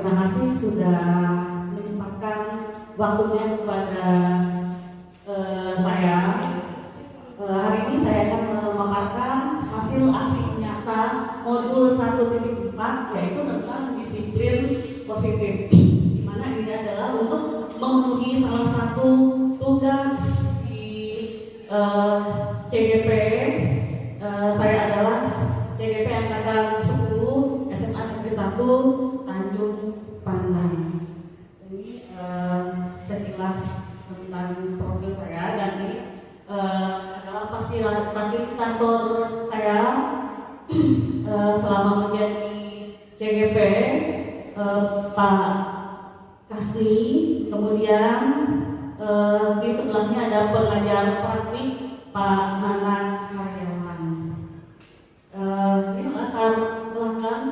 terima kasih sudah menyempatkan waktunya kepada saya. Hari ini saya akan memaparkan hasil aksi nyata modul 1.4, yaitu tentang disiplin positif, di mana ini adalah untuk memenuhi salah satu tugas di CGP. Saya adalah CGP Angkatan 10 SMA Negeri 1 Tanjung Pandan. Ini sekilas tentang profil saya, dan ini adalah fasilitator saya selama menjadi CGP, Pak Kasni. Kemudian di sebelahnya ada pengajar praktik Pak Nanan Karyawan. Ini latar belakang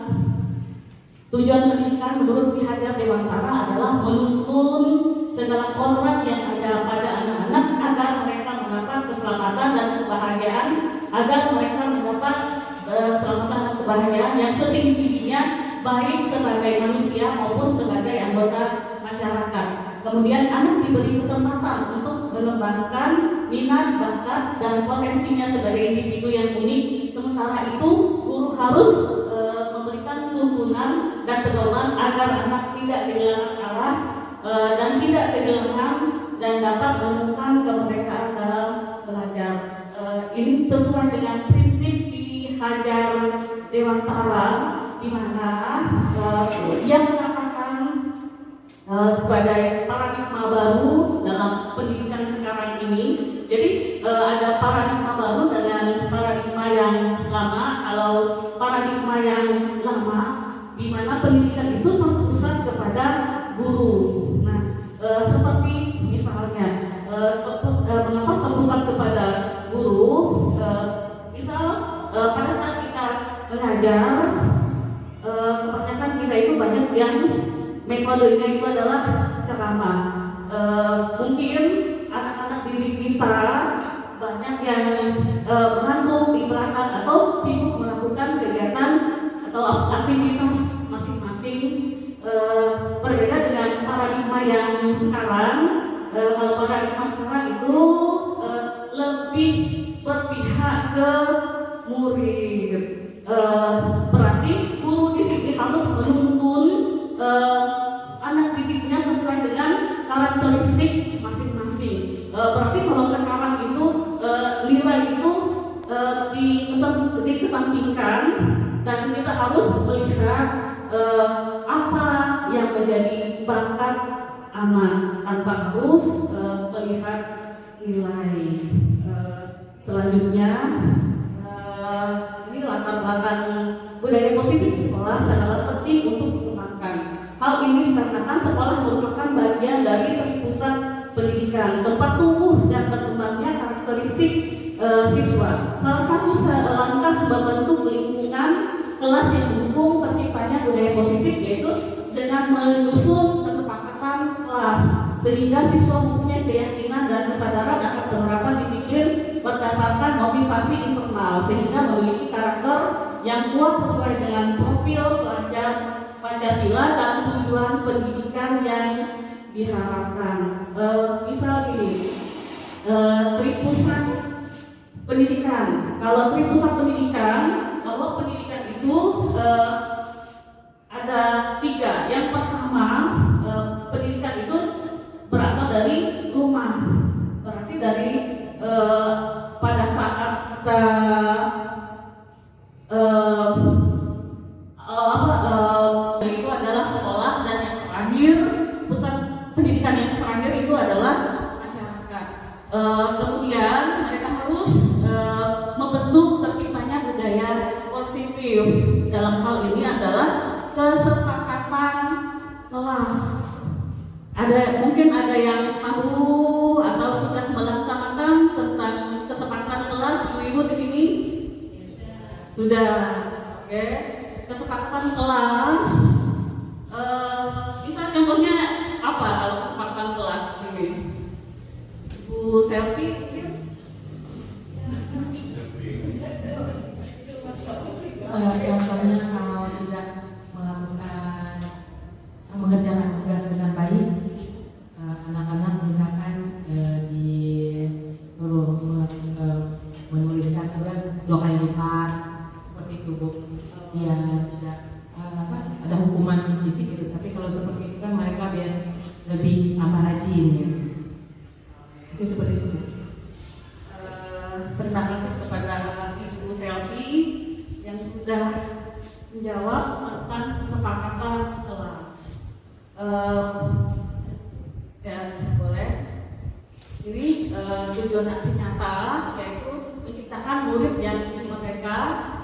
tujuan pendidikan menurut Ki Hajar Dewantara adalah menuntun segala korban yang ada pada anak-anak agar mereka mendapat keselamatan dan kebahagiaan, agar mereka mendapat keselamatan dan kebahagiaan yang setinggi-tingginya, baik sebagai manusia maupun sebagai anggota masyarakat. Kemudian anak diberi kesempatan untuk mengembangkan minat, bakat, dan potensinya sebagai individu yang unik. Sementara itu, guru harus memberikan tuntunan dan pedoman agar anak tidak kehilangan arah dan tidak kehilangan dan dapat menemukan kemerdekaan dalam belajar. Ini sesuai dengan prinsip Ki Hajar Dewantara, di mana yang mengatakan sebagai paradigma baru dalam pendidikan sekarang ini. Jadi ada paradigma baru dengan paradigma yang lama. Kalau paradigma yang lama, di mana pendidikan itu terpusat kepada guru. Nah, seperti misalnya mengapa terpusat kepada guru? Misal pada saat kita mengajar, kebanyakan kita itu banyak yang metodenya itu adalah ceramah. Mungkin anak-anak didik kita banyak yang mengantuk di belakang atau sibuk melakukan kegiatan atau aktivitas masing-masing. Berbeda dengan paradigma yang sekarang. Kalau paradigma sekarang itu lebih berpihak ke murid. Berarti guru di sini harus menuntun anak didiknya sesuai dengan karakteristik masing-masing. Berarti kalau sekarang itu nilai itu dikesampingkan, dan kita harus melihat apa yang menjadi bakat anak tanpa harus melihat nilai. Selanjutnya, ini latar belakang budaya positif di sekolah sangatlah penting untuk dikembangkan. Hal ini dikarenakan sekolah merupakan bagian dari pusat pendidikan, tempat tumbuh dan berkembangnya karakteristik siswa. Salah satu langkah membentuk lingkungan kelas yang mendukung terciptanya budaya positif yaitu dengan menyusun kesepakatan kelas, sehingga siswa mempunyai keyakinan dan kesadaran akan penerapan disiplin berdasarkan motivasi internal, sehingga memiliki karakter yang kuat sesuai dengan profil pelajar Pancasila dan tujuan pendidikan yang diharapkan. Misal gini, tripusat pendidikan. Kalau tripusat pendidikan, bahwa pendidikan itu ada 3. Yang pertama, pendidikan itu berasal dari rumah. Berarti dari pada saat kita itu adalah sekolah, dan yang terakhir pusat pendidikan yang terakhir itu adalah masyarakat. Kemudian mereka harus membentuk terciptanya budaya positif. Dalam hal ini adalah kesepakatan kelas. Mungkin ada yang tahu atau sudah melaksanakan tentang kesepakatan kelas, ibu-ibu di sini? Sudah. Oke. Kesepakatan kelas. Bisa contohnya apa kalau kesepakatan kelas di sini? Bu Selvi? Contohnya kalau tidak melakukan hukuman fisik gitu. Tapi kalau seperti itu kan mereka biar lebih tambah rajin ya. Itu seperti itu. Terima kasih kepada Ibu Selvi yang sudah menjawab tentang kesepakatan kelas. Ya boleh. Jadi tujuan aksi nyata yaitu menciptakan murid yang merdeka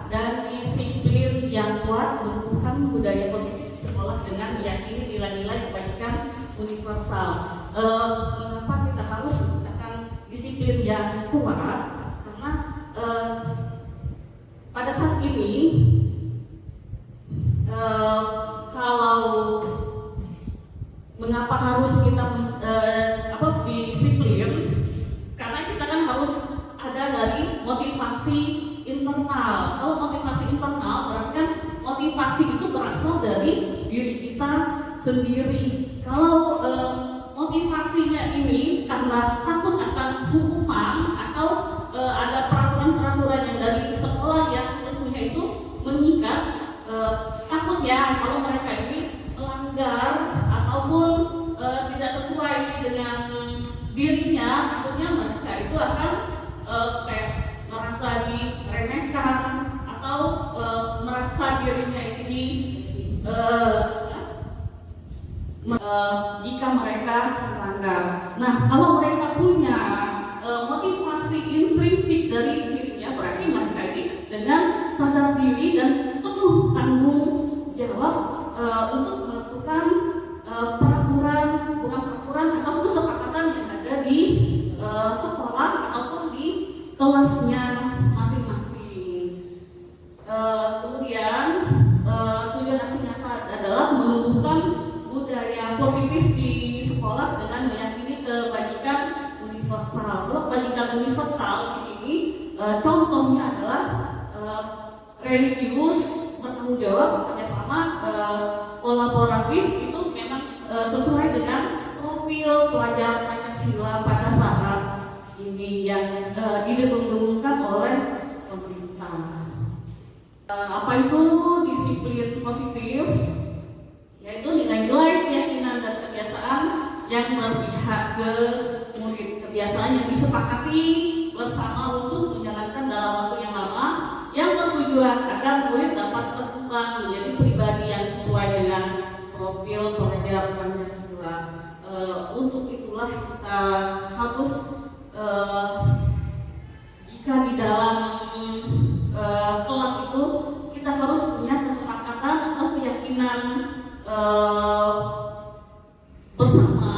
dan disiplin yang kuat, menumbuhkan budaya positif sekolah dengan meyakini nilai-nilai kebajikan universal. Mengapa kita harus menciptakan disiplin yang kuat? Karena pada saat ini kalau mengapa harus kita disiplin? Karena kita kan harus ada dari motivasi internal. Kalau motivasi internal berarti kan motivasi itu berasal dari diri kita sendiri. Kalau motivasinya ini karena takut akan hukuman atau ada peraturan-peraturan yang dari sekolah yang tentunya itu mengikat, takutnya kalau mereka ini melanggar ataupun tidak sesuai dengan dirinya, takutnya mereka itu akan merasa diremehkan atau merasa dirinya ini jika mereka melanggar. Nah, kalau mereka punya motivasi intrinsik dari dirinya, berarti mereka ini dengan sadar diri dan penuh tanggung jawab untuk melakukan peraturan, bukan peraturan atau kesepakatan yang ada di sekolah ataupun di kelasnya masing-masing. Kemudian tujuan aksi nyata adalah menumbuhkan budaya positif di sekolah dengan meyakini kebajikan universal. Kebajikan universal di sini contohnya adalah religius, bertanggung jawab, kerjasama, kolaboratif itu memang sesuai dengan profil pelajar Pancasila pada saat ini yang didengungkan oleh pemerintah. Apa itu disiplin positif? Yaitu nilai-nilai, keyakinan dan kebiasaan yang berpihak ke murid, kebiasaan yang disepakati bersama untuk menjalankan dalam waktu yang lama, yang bertujuan agar murid dapat berkembang menjadi pribadi yang sesuai dengan profil pelajar Pancasila. Untuk itulah kita harus jika di dalam kelas itu kita harus punya kesepakatan atau keyakinan bersama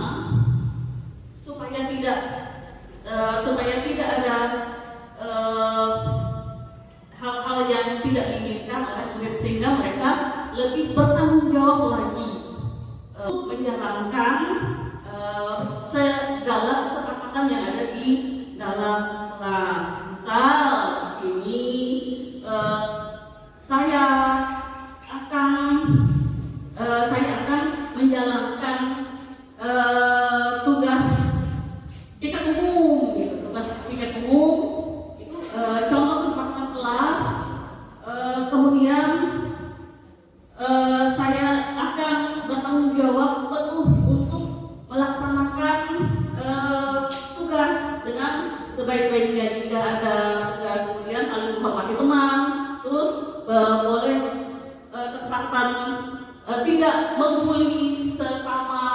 supaya tidak ada hal-hal yang tidak diinginkan oleh murid, sehingga mereka lebih bertanggung jawab lagi untuk menjalankan segala kesepakatan yang ada di dalam kelas. Misal di sini saya akan menjalankan tugas piket umum, gitu. Tugas piket umum itu contoh kesepakatan kelas. Kemudian saya akan bertanggung jawab penuh untuk melaksanakan tugas dengan sebaik-baiknya. Jika ada tugas, kemudian saling menghormati teman, terus boleh kesepakatan tidak membuli sesama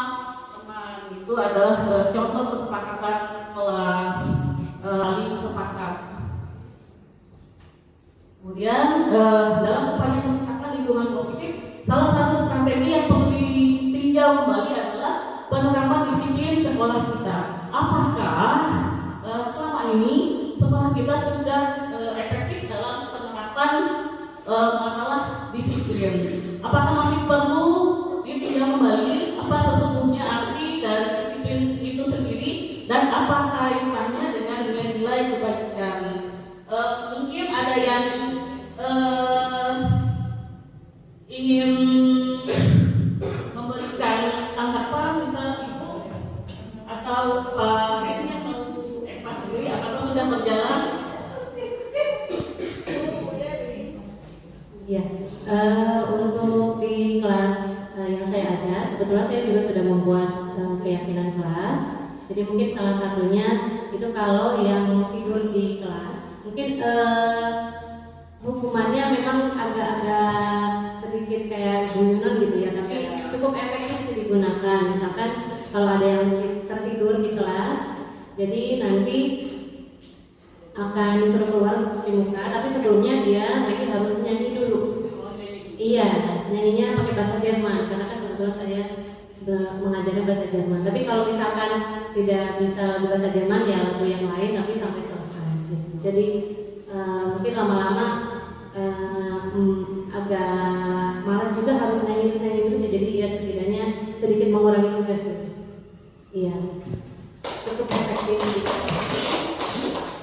teman. Itu adalah contoh kesepakatan kelas, saling sepakat. Kemudian dalam upaya menciptakan lingkungan positif, salah satu strategi yang perlu ditinjau kembali adalah penerapan disiplin sekolah kita. Apakah selama ini sekolah kita sudah efektif dalam penerapan masalah disiplin? Apakah masih perlu ditinjau kembali apa sesungguhnya arti dari disiplin itu sendiri dan apa kaitannya dengan nilai-nilai kebajikan? Mungkin ada yang ingin memberikan tanggapan, misal Ibu atau Pak Heni atau Bu Eva sendiri, apakah sudah berjalan? Ya, untuk di kelas juga sudah membuat keyakinan kelas. Jadi mungkin salah satunya itu kalau yang tidur di kelas, mungkin hukumannya memang agak-agak sedikit kayak guyonan gitu ya, tapi cukup efektif sih digunakan. Misalkan kalau ada yang tertidur di kelas, jadi nanti akan disuruh keluar untuk cuci muka, tapi sebelumnya dia nanti harus nyanyi dulu. Iya, nyanyinya pakai bahasa Jerman, karena kan kebetulan saya mengajarnya bahasa Jerman. Tapi kalau misalkan tidak bisa lagu bahasa Jerman, ya lagu yang lain tapi sampai selesai. Gitu. Jadi mungkin lama-lama agak malas juga harus nyanyi terus. Jadi ya setidaknya sedikit mengurangi tugas. Iya, cukup efektif.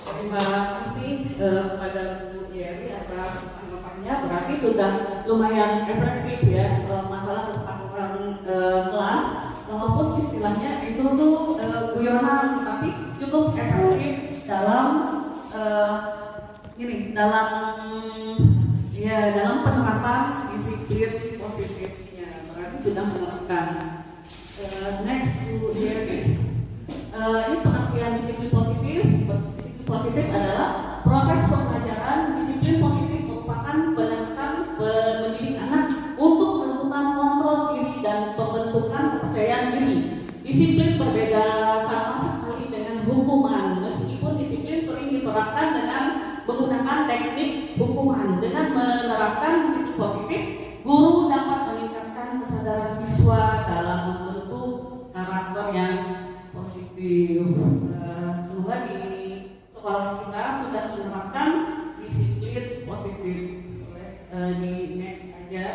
Terima kasih kepada Bu Yeri atas tanggapannya. Berarti sudah lumayan efektif ya masalah kesepahaman kelas, walaupun istilahnya itu tuh guyonan, tapi cukup efektif dalam dalam penerapan disiplin positifnya. Berarti sudah menerapkan. Next Bu Yeri. Ini pengertian disiplin positif. Disiplin positif adalah proses pembelajaran. Disiplin positif merupakan pendekatan mendidik anak untuk melakukan kontrol diri dan pembentukan kepercayaan diri. Disiplin berbeda sama sekali dengan hukuman, meskipun disiplin sering diterapkan dengan menggunakan teknik hukuman. Dengan menerapkan disiplin positif, guru dapat meningkatkan kesadaran siswa dalam membentuk karakter yang positif. Semoga di sekolah kita sudah menerapkan disiplin positif. Di next aja.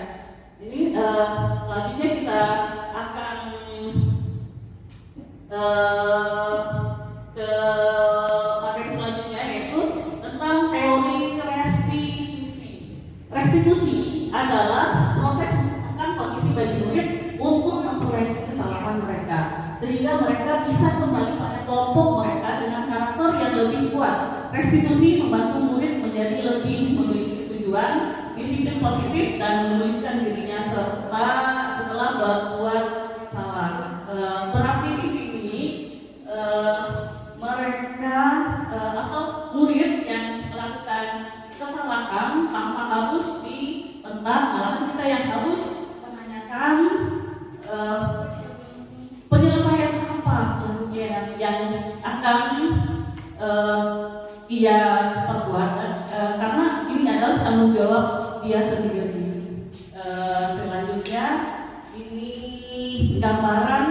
Ini selanjutnya kita akan ke materi selanjutnya, yaitu tentang teori restitusi. Restitusi adalah proses menciptakan kondisi bagi murid untuk memperbaiki kesalahan mereka, sehingga mereka bisa kembali pada kelompok mereka dengan karakter yang lebih kuat. Restitusi membantu murid menjadi lebih memiliki tujuan, disiplin positif, dan memulihkan dirinya serta setelah berbuat salah. Berarti di sini mereka atau murid yang melakukan kesalahan tanpa harus ditentang, malahan kita yang harus menanyakan penyelesaian apa selanjutnya yang akan dia perbuat, karena ini adalah tanggung jawab dia sendiri. Selanjutnya ini gambaran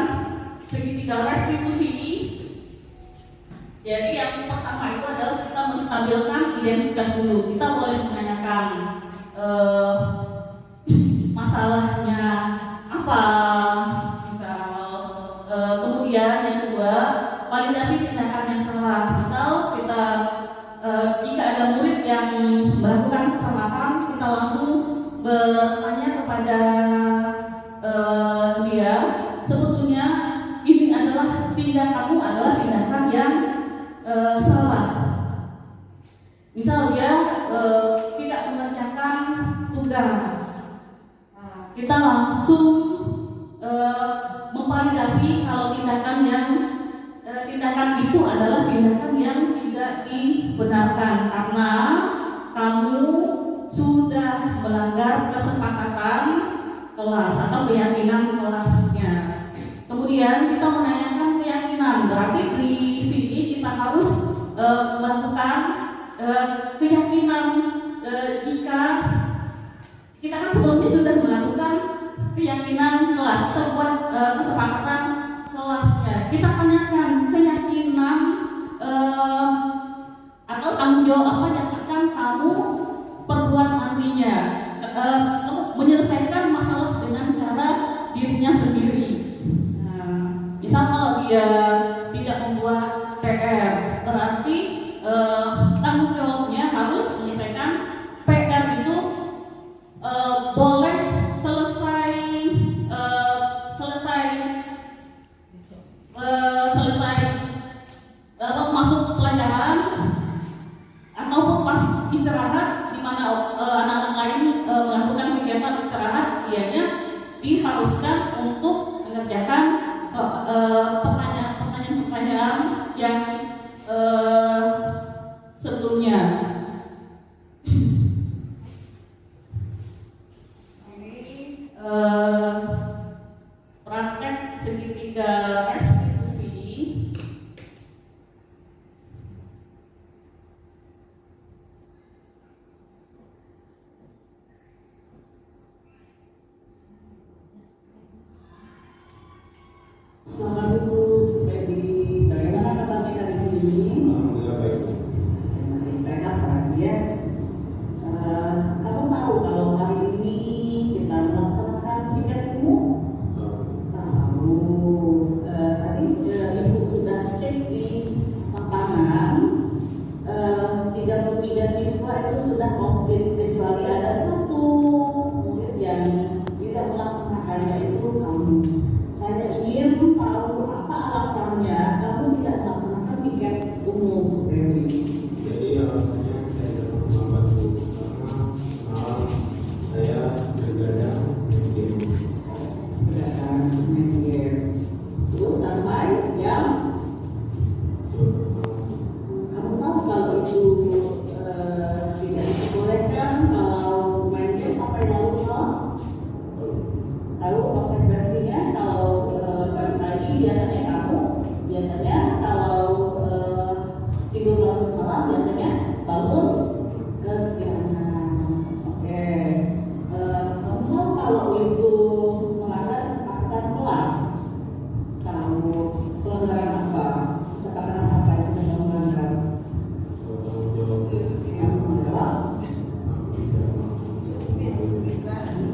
segitiga restitusi. Jadi yang pertama itu adalah kita menstabilkan identitas dulu. Kita boleh menanyakan masalahnya apa, kemudian yang kedua, validasi tindakan yang salah. Misal kita jika ada murid yang melakukan kesalahan, kita langsung bertanya kepada dia, sebetulnya ini adalah tindakanmu adalah tindakan yang salah. Misal dia tidak mengerjakan tugas, kita langsung memvalidasi kalau tindakan itu adalah tindakan yang tidak dibenarkan karena kamu sudah melanggar kesepakatan kelas atau keyakinan kelasnya. Kemudian kita menanyakan keyakinan, berarti di sini kita harus melakukan keyakinan jika kita kan sebelumnya sudah melakukan keyakinan kelas, kita buat kesepakatan kelasnya. Kita tanyakan keyakinan atau tanggung jawab apa yang akan kamu perbuat nantinya, menyelesaikan masalah dengan cara dirinya sendiri. Misal kalau dia tidak membuat PR, berarti tanggung jawabnya harus menyelesaikan PR itu boleh selesai masuk pelajaran ataupun pas istirahat, di mana anak-anak lain melakukan kegiatan istirahat, dianya diharuskan untuk mengerjakan pertanyaan-pertanyaan yang sebelumnya. Ini praktek segitiga restitusi. Selamat Ibu Feby, bagaimana kabarnya hari ini? Alhamdulillah baik. Sehat bahagia. Kamu tahu kalau hari ini kita melaksanakan piket umum? Tahu. Tadi Ibu sudah cek di lapangan, 33 siswa itu sudah komplit kecuali ada satu murid yang tidak melaksanakannya, itu kamu. Saya ingin tahu apa alasannya kamu tidak melaksanakan piket umum, Feby. Jadi alasannya saya membantu karena saya belajar game. Berdasarkan media. Terus sampai jam, kamu tahu kalau itu tidak diperbolehkan kalau main game sampai larut malam? Tahu konsekuensinya kalau pagi-pagi biasanya kalau tidur larut malam biasanya bangun kesiangan. Oke. Kamu tahu kalau itu melanggar kesepakatan kelas? Tahu. Pelanggaran apa? Kesepakatan apa itu yang melanggar? Yang melanggar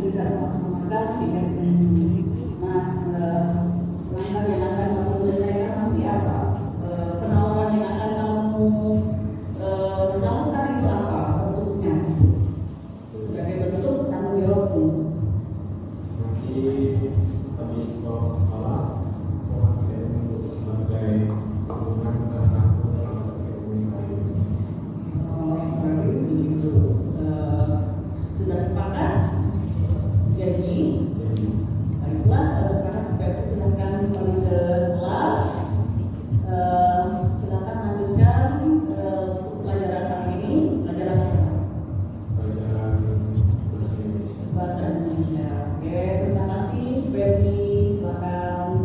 tidak melaksanakan piket umum. Nah, langkah yang akan kamu selesaikan nanti apa? Penawaran yang akan kamu lakukan itu apa bentuknya? Sebagai bentuk tanggung jawabmu. Nanti kami sekolah memakai untuk sebagai hubungan dan aku dalam berkomunikasi. Berarti begitu. Sudah sepakat? Jadi, baiklah, sekarang sebaiknya silakan kembali ke kelas. Silakan lanjutkan untuk pelajaran kali ini. Pelajaran siapa? Pelajaran bahasa Indonesia. Bahasa Indonesia. Oke, terima kasih. Seperti silakan.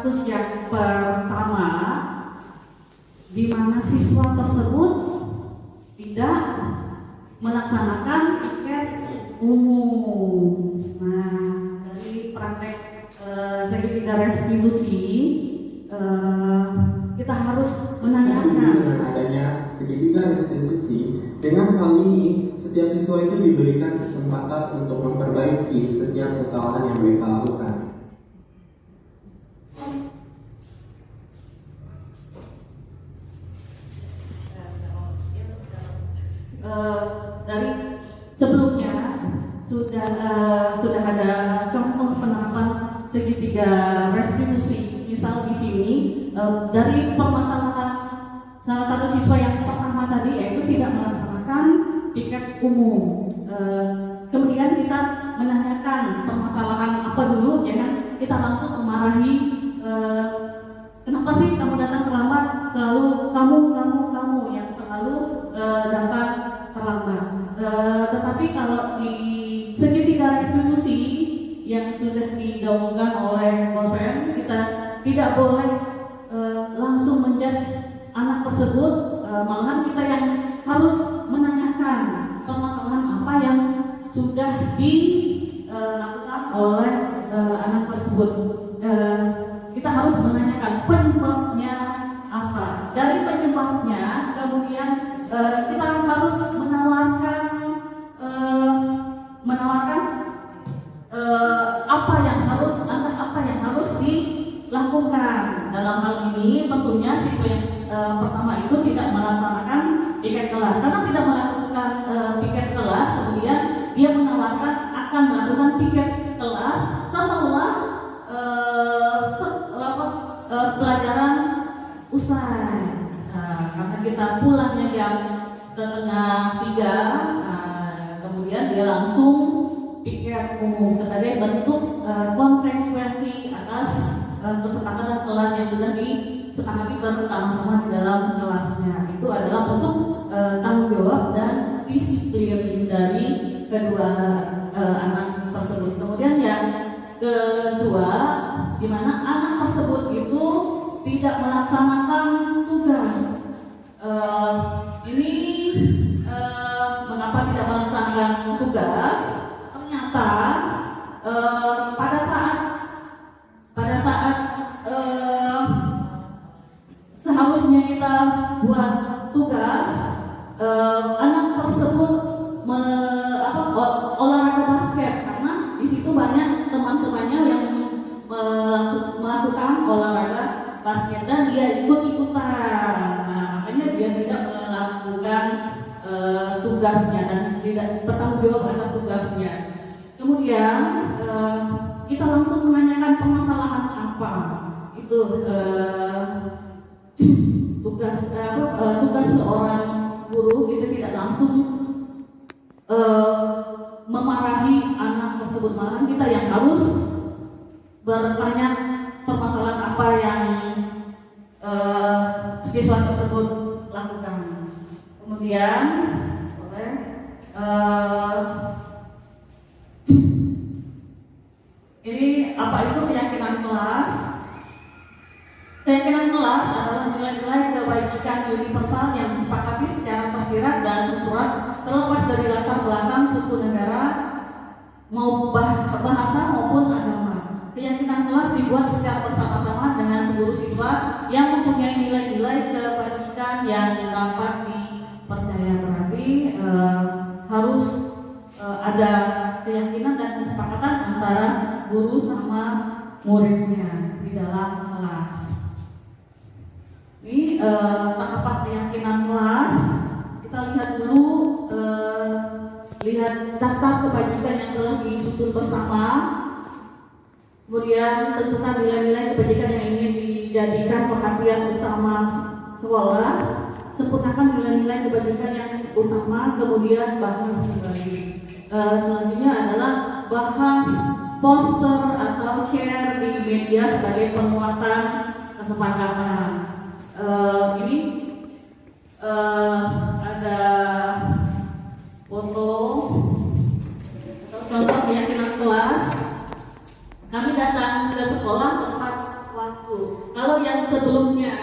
kasus yang pertama di mana siswa tersebut tidak melaksanakan piket umum. Nah, dari praktek segitiga restitusi kita harus menanyakan dengan adanya segitiga restitusi. Dengan hal ini, setiap siswa itu diberikan kesempatan untuk memperbaiki setiap kesalahan yang mereka lakukan. Dari sebelumnya sudah ada contoh penerapan segitiga restitusi. Misal di sini dari permasalahan salah satu siswa yang pertama tadi yaitu tidak melaksanakan piket umum. Kemudian kita menanyakan permasalahan apa dulu, jangan kita langsung memarahi. Kenapa sih kamu datang terlambat? Selalu kamu yang selalu datang terlambat. Tetapi kalau di segitiga restitusi yang sudah digaungkan oleh dosen, kita tidak boleh langsung menjudge anak tersebut, malahan kita yang harus menanyakan permasalahan apa yang sudah dilakukan oleh anak tersebut. Kita harus menanyakan penyebabnya apa. Dari penyebabnya, kemudian kita harus menawarkan apa yang harus dilakukan. Dalam hal ini tentunya siswa yang pertama itu tidak melaksanakan piket kelas. Karena tidak melakukan piket kelas, kemudian dia menawarkan akan melakukan piket kelas setelah pelajaran usai. Karena kita pulangnya jam 2:30, kemudian dia langsung piket umum sebagai bentuk konsekuensi atas kesepakatan kelas yang sudah disepakati bersama-sama di dalam kelasnya. Itu adalah bentuk tanggung jawab dan disiplin dari kedua anak tersebut. Kemudian yang kedua, di mana anak tersebut itu tidak melaksanakan tugas. Ini mengapa tidak melaksanakan tugas? Ternyata pada saat seharusnya kita buat tugas, anak tersebut olahraga basket, karena di situ banyak teman-temannya yang melakukan olahraga basket dan dia ikut-ikutan. Nah, makanya dia tidak melakukan tugasnya dan tidak bertanggung jawab atas tugasnya. Kemudian kita langsung menanyakan permasalahan apa itu tugas seorang guru. Kita tidak langsung memarahi anak tersebut, malah kita yang harus bertanya permasalahan apa yang siswa tersebut lakukan. Kemudian ini apa itu keyakinan kelas? Keyakinan kelas adalah nilai-nilai kebajikan universal yang disepakati secara tersirat dan tersurat, terlepas dari latar belakang suku negara, mau bahasa maupun agama. Keyakinan kelas dibuat secara bersama-sama dengan seluruh siswa yang mempunyai nilai-nilai kebajikan yang dapat dipercaya. Berarti harus ada keyakinan dan kesepakatan antara guru sama muridnya di dalam kelas. Ini tahapan keyakinan kelas. Kita lihat dulu, lihat daftar kebajikan yang telah disusun bersama. Kemudian tentukan nilai-nilai kebajikan yang ingin dijadikan perhatian utama sekolah. Sempurnakan nilai-nilai kebajikan yang utama, kemudian bahas kembali. Selanjutnya adalah bahas poster atau share di media sebagai penguatan kesepakatan. Ini ada foto contoh keyakinan kelas. Kami datang ke sekolah tepat waktu. sebelumnya,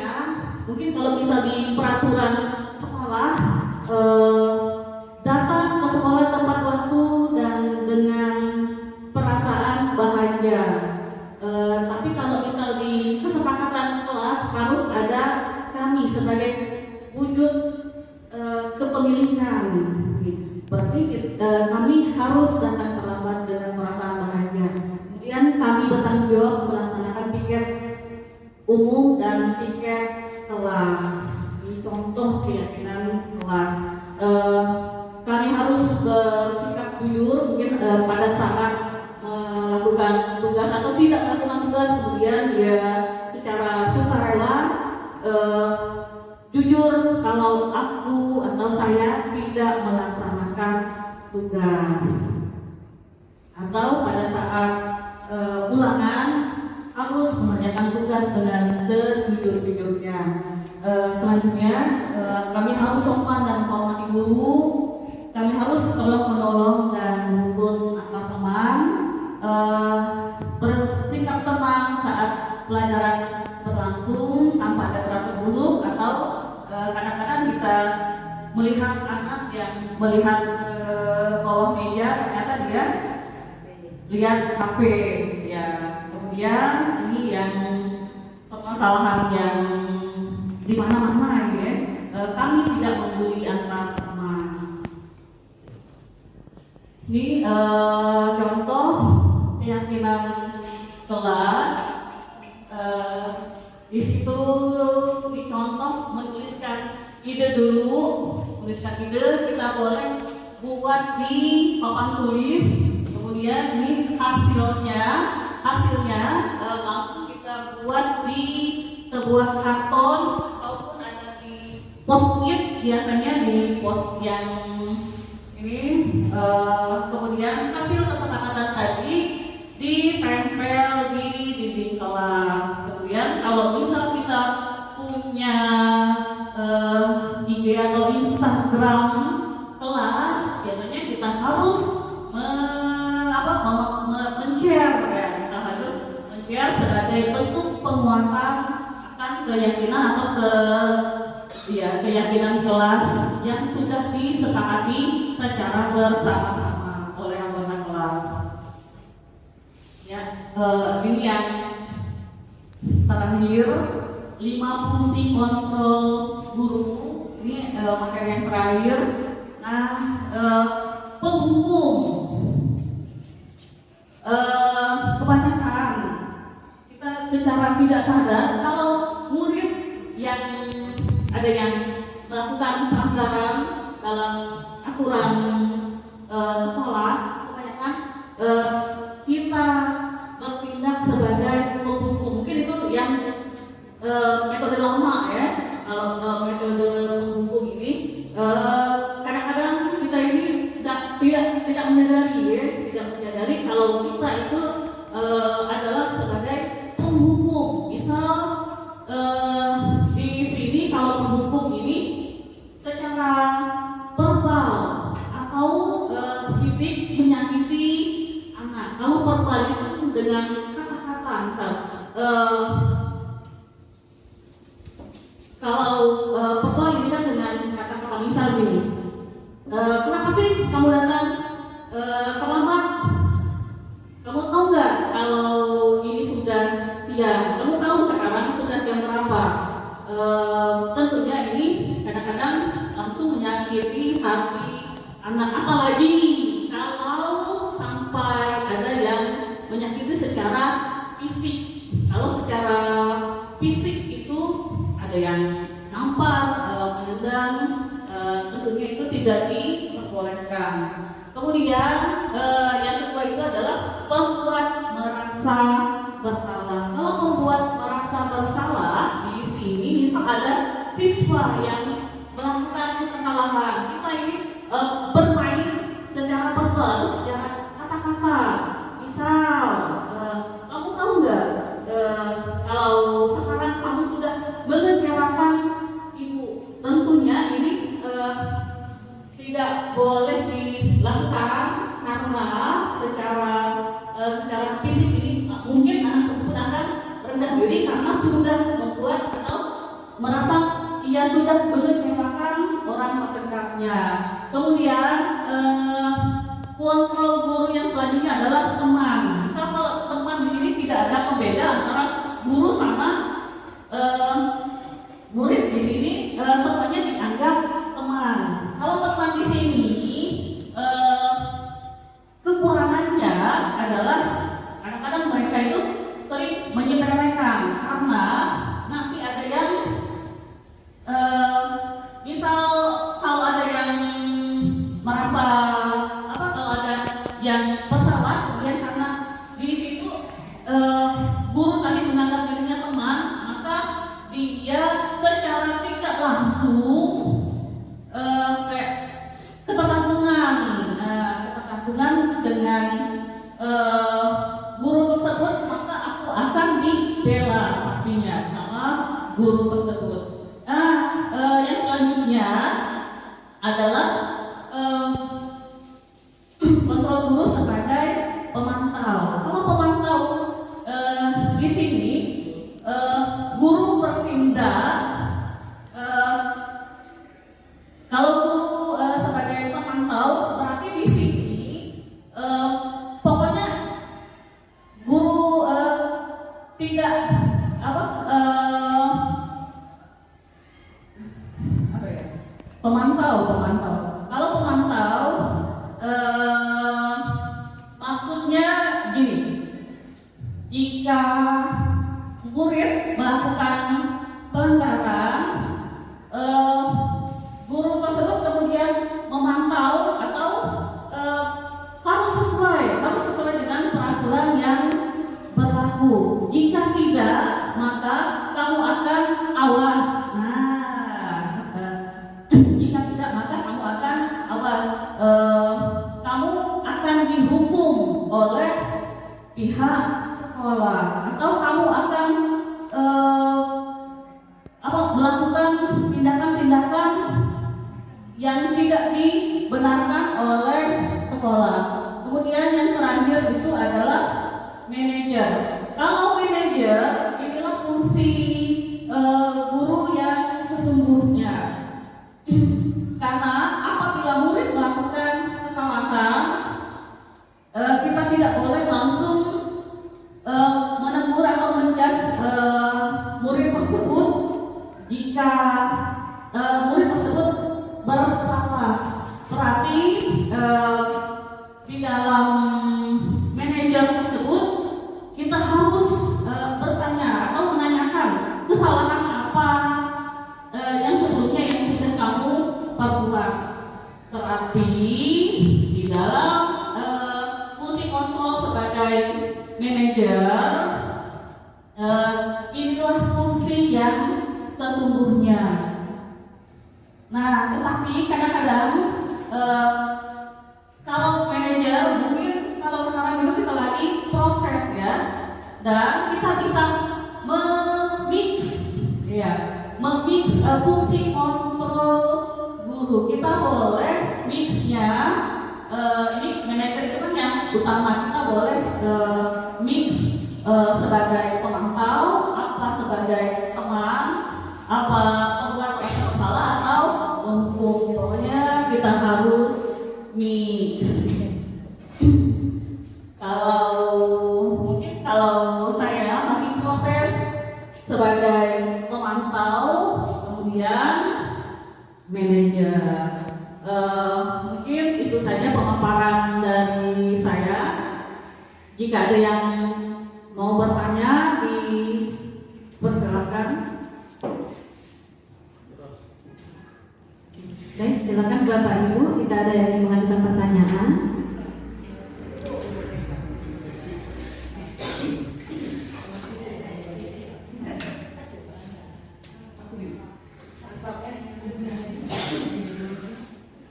mungkin kalau bisa di peraturan sekolah, datang ke sekolah tepat waktu dan dengan perasaan bahagia. Tapi kalau misal di kesepakatan kelas harus ada kami sebagai wujud kepemilikan. Berarti kami harus datang terlambat dengan perasaan bahagia. Kemudian kami bertanggung jawab melaksanakan piket umum dan piket kelas. Ini contoh keyakinan kelas. Kami harus bersikap jujur mungkin pada saat melakukan tugas atau tidak melakukan tugas, kemudian dia secara sukarela jujur kalau aku atau saya tidak melaksanakan tugas, atau pada saat ulangan harus mengerjakan tugas dengan sejujur-jujurnya. Selanjutnya kami harus sopan dan menghormati guru. Kami harus tolong-menolong dan rukun antar teman. Bersikap tenang saat pelajaran berlangsung tanpa ada rasa busuk, atau kadang-kadang kita melihat anak yang melihat ke bawah meja ternyata dia lihat HP ya. Kemudian ini yang permasalahan yang di mana-mana ya. Kami tidak membuli antar teman. Ini contoh keyakinan kelas. Di situ dicontoh menuliskan ide dulu, tuliskan ide, kita boleh buat di papan tulis. Kemudian ini hasilnya langsung kita buat di sebuah karton ataupun ada di post-it, biasanya di post yang ini. Kemudian hasil kesepakatan tadi ditempel di dinding kelas. Kemudian kalau misal kita punya IG atau Instagram kelas, biasanya kita harus men-share ya. Kita harus men-share sebagai bentuk penguatan akan keyakinan atau keyakinan kelas yang sudah disepakati secara bersama-sama oleh anggota kelas. Ya, ini yang terakhir, 5 fungsi kontrol guru. Ini materi yang terakhir. Nah, penghubung. Kebanyakan kita secara tidak sadar kalau murid yang ada yang melakukan pelanggaran dalam aturan sekolah, kebanyakan kita bertindak sebagai penghubung. Mungkin itu yang metode lama ya. Kalau metode penghubung ini kadang-kadang kita ini tidak menyadari kalau kita itu adalah sebagai penghubung. Misal di sini kalau penghubung ini secara verbal atau fisik menyakiti anak. Kalau verbal itu dengan kata-kata, misal kalau verbal ini kan dengan kata-kata, misal gini, kenapa sih kamu datang terlambat? Kamu tahu nggak kalau ini sudah siang? Kamu tahu sekarang sudah jam berapa? Tentunya ini kadang-kadang langsung menyakiti hati anak, apalagi kalau sampai ada yang menyakiti secara fisik. Kalau secara fisik itu ada yang nampar, menendang, tentunya itu tidak diperbolehkan. Kemudian yang kedua itu adalah membuat merasa bersalah. Kalau membuat merasa bersalah di sini, misal ada siswa yang melakukan kesalahan, kita ini bermain secara verbal, secara kata-kata. Misal, kamu tahu nggak kalau sekarang kamu sudah mengecewakan ibu? Tentunya ini tidak boleh dilakukan karena secara fisik ini mungkin anak tersebut akan rendah diri karena sudah membuat atau merasa ia sudah mengecewakan orang terdekatnya. Kemudian kontrol guru yang selanjutnya adalah teman. Misal kalau teman di sini tidak ada pembeda antara guru sama murid di sini, semuanya dianggap teman. Kalau teman di sini kekurangannya adalah kadang-kadang mereka itu sering menyepelekan karena nanti ada yang misal kalau ada yang merasa kalau ada yang pesawat, kemudian karena di situ guru tadi menganggap dirinya teman, maka dia secara tidak langsung kayak ketergantungan dengan guru tersebut, maka aku akan dibela pastinya sama guru tersebut. Yang selanjutnya adalah kontrol guru sebagai pemantau. Kalau pemantau di sini guru bertindak. Kalau guru sebagai pemantau berarti di sini pokoknya guru tidak pemantau. Kalau pemantau maksudnya gini, jika murid melakukan pelanggaran, guru tersebut kemudian memantau atau harus sesuai dengan peraturan yang berlaku. Jika tidak, maka kamu akan awas. Jika tidak, maka kamu akan awas. Kamu akan dihukum oleh pihak sekolah, atau kamu akan melakukan tindakan-tindakan yang tidak dibenarkan oleh sekolah. Kemudian yang terakhir itu adalah manajer. Kalau manajer, inilah fungsi guru yang sesungguhnya. Karena apabila murid melakukan kesalahan, kita tidak boleh langsung menegur atau menjas murid tersebut jika murid tersebut bersalah. Berarti di dalam manajer tersebut kita harus bertanya atau menanyakan kesalahan apa yang sebelumnya yang sudah kamu perbuat. Berarti di dalam fungsi kontrol sebagai manajer, inilah fungsi yang sesungguhnya. Nah, tetapi kadang-kadang kalau manajer, mungkin kalau sekarang itu kita lagi proses ya, dan kita bisa memix fungsi kontrol guru. Kita boleh mixnya, ini manajer itu kan yang utama, kita boleh mix sebagai pemantau, apa sebagai teman, apa pembuat salah atau penghukum. Pokoknya kita harus mix. Kalau saya masih proses sebagai pemantau, kemudian manajer. Mungkin itu saja pemaparan dari saya. Jika ada yang mau bertanya, dipersilakan. Baik, silakan Bapak Ibu jika ada yang ingin mengajukan pertanyaan.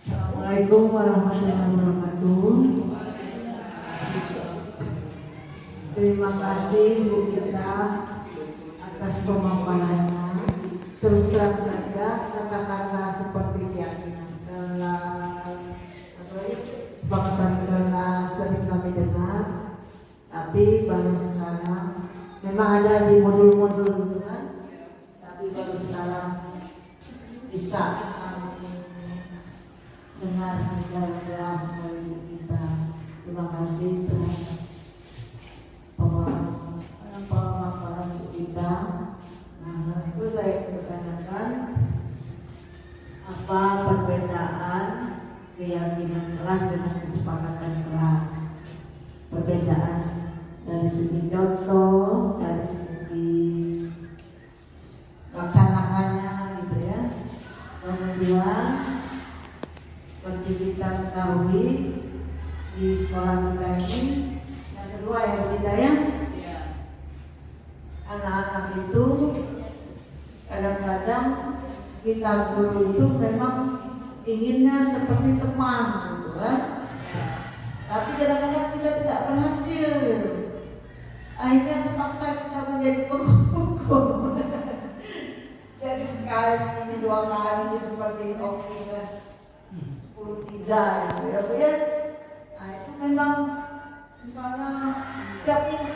Assalamualaikum warahmatullahi wabarakatuh. Terima kasih Bu Gita atas pemaparannya. Terus terang saja, katakanlah seperti keyakinan kelas, sepakatan kelas sering kami dengar, tapi baru sekarang memang ada di modul-modul gitu kan, tapi baru sekarang bisa dengar secara jelas dari ibu kita. Terima kasih terhadap pemaparan ibu kita. Nah, terus saya bertanyakan apa perbedaan keyakinan kelas dengan kesepakatan kelas? Perbedaan dari segi contoh, dari segi laksanakannya gitu ya. Kemudian seperti kita ketahui di sekolah kita ini, yang kedua ya kita ya, anak-anak itu kadang-kadang kita guru itu memang inginnya seperti teman gitu kan, tapi kadang-kadang kita tidak berhasil gitu. Akhirnya terpaksa kita menjadi penghukum. Jadi sekali, dua kali seperti Okinas 10-3 gitu ya Bu ya. Nah itu memang misalnya setiap minggu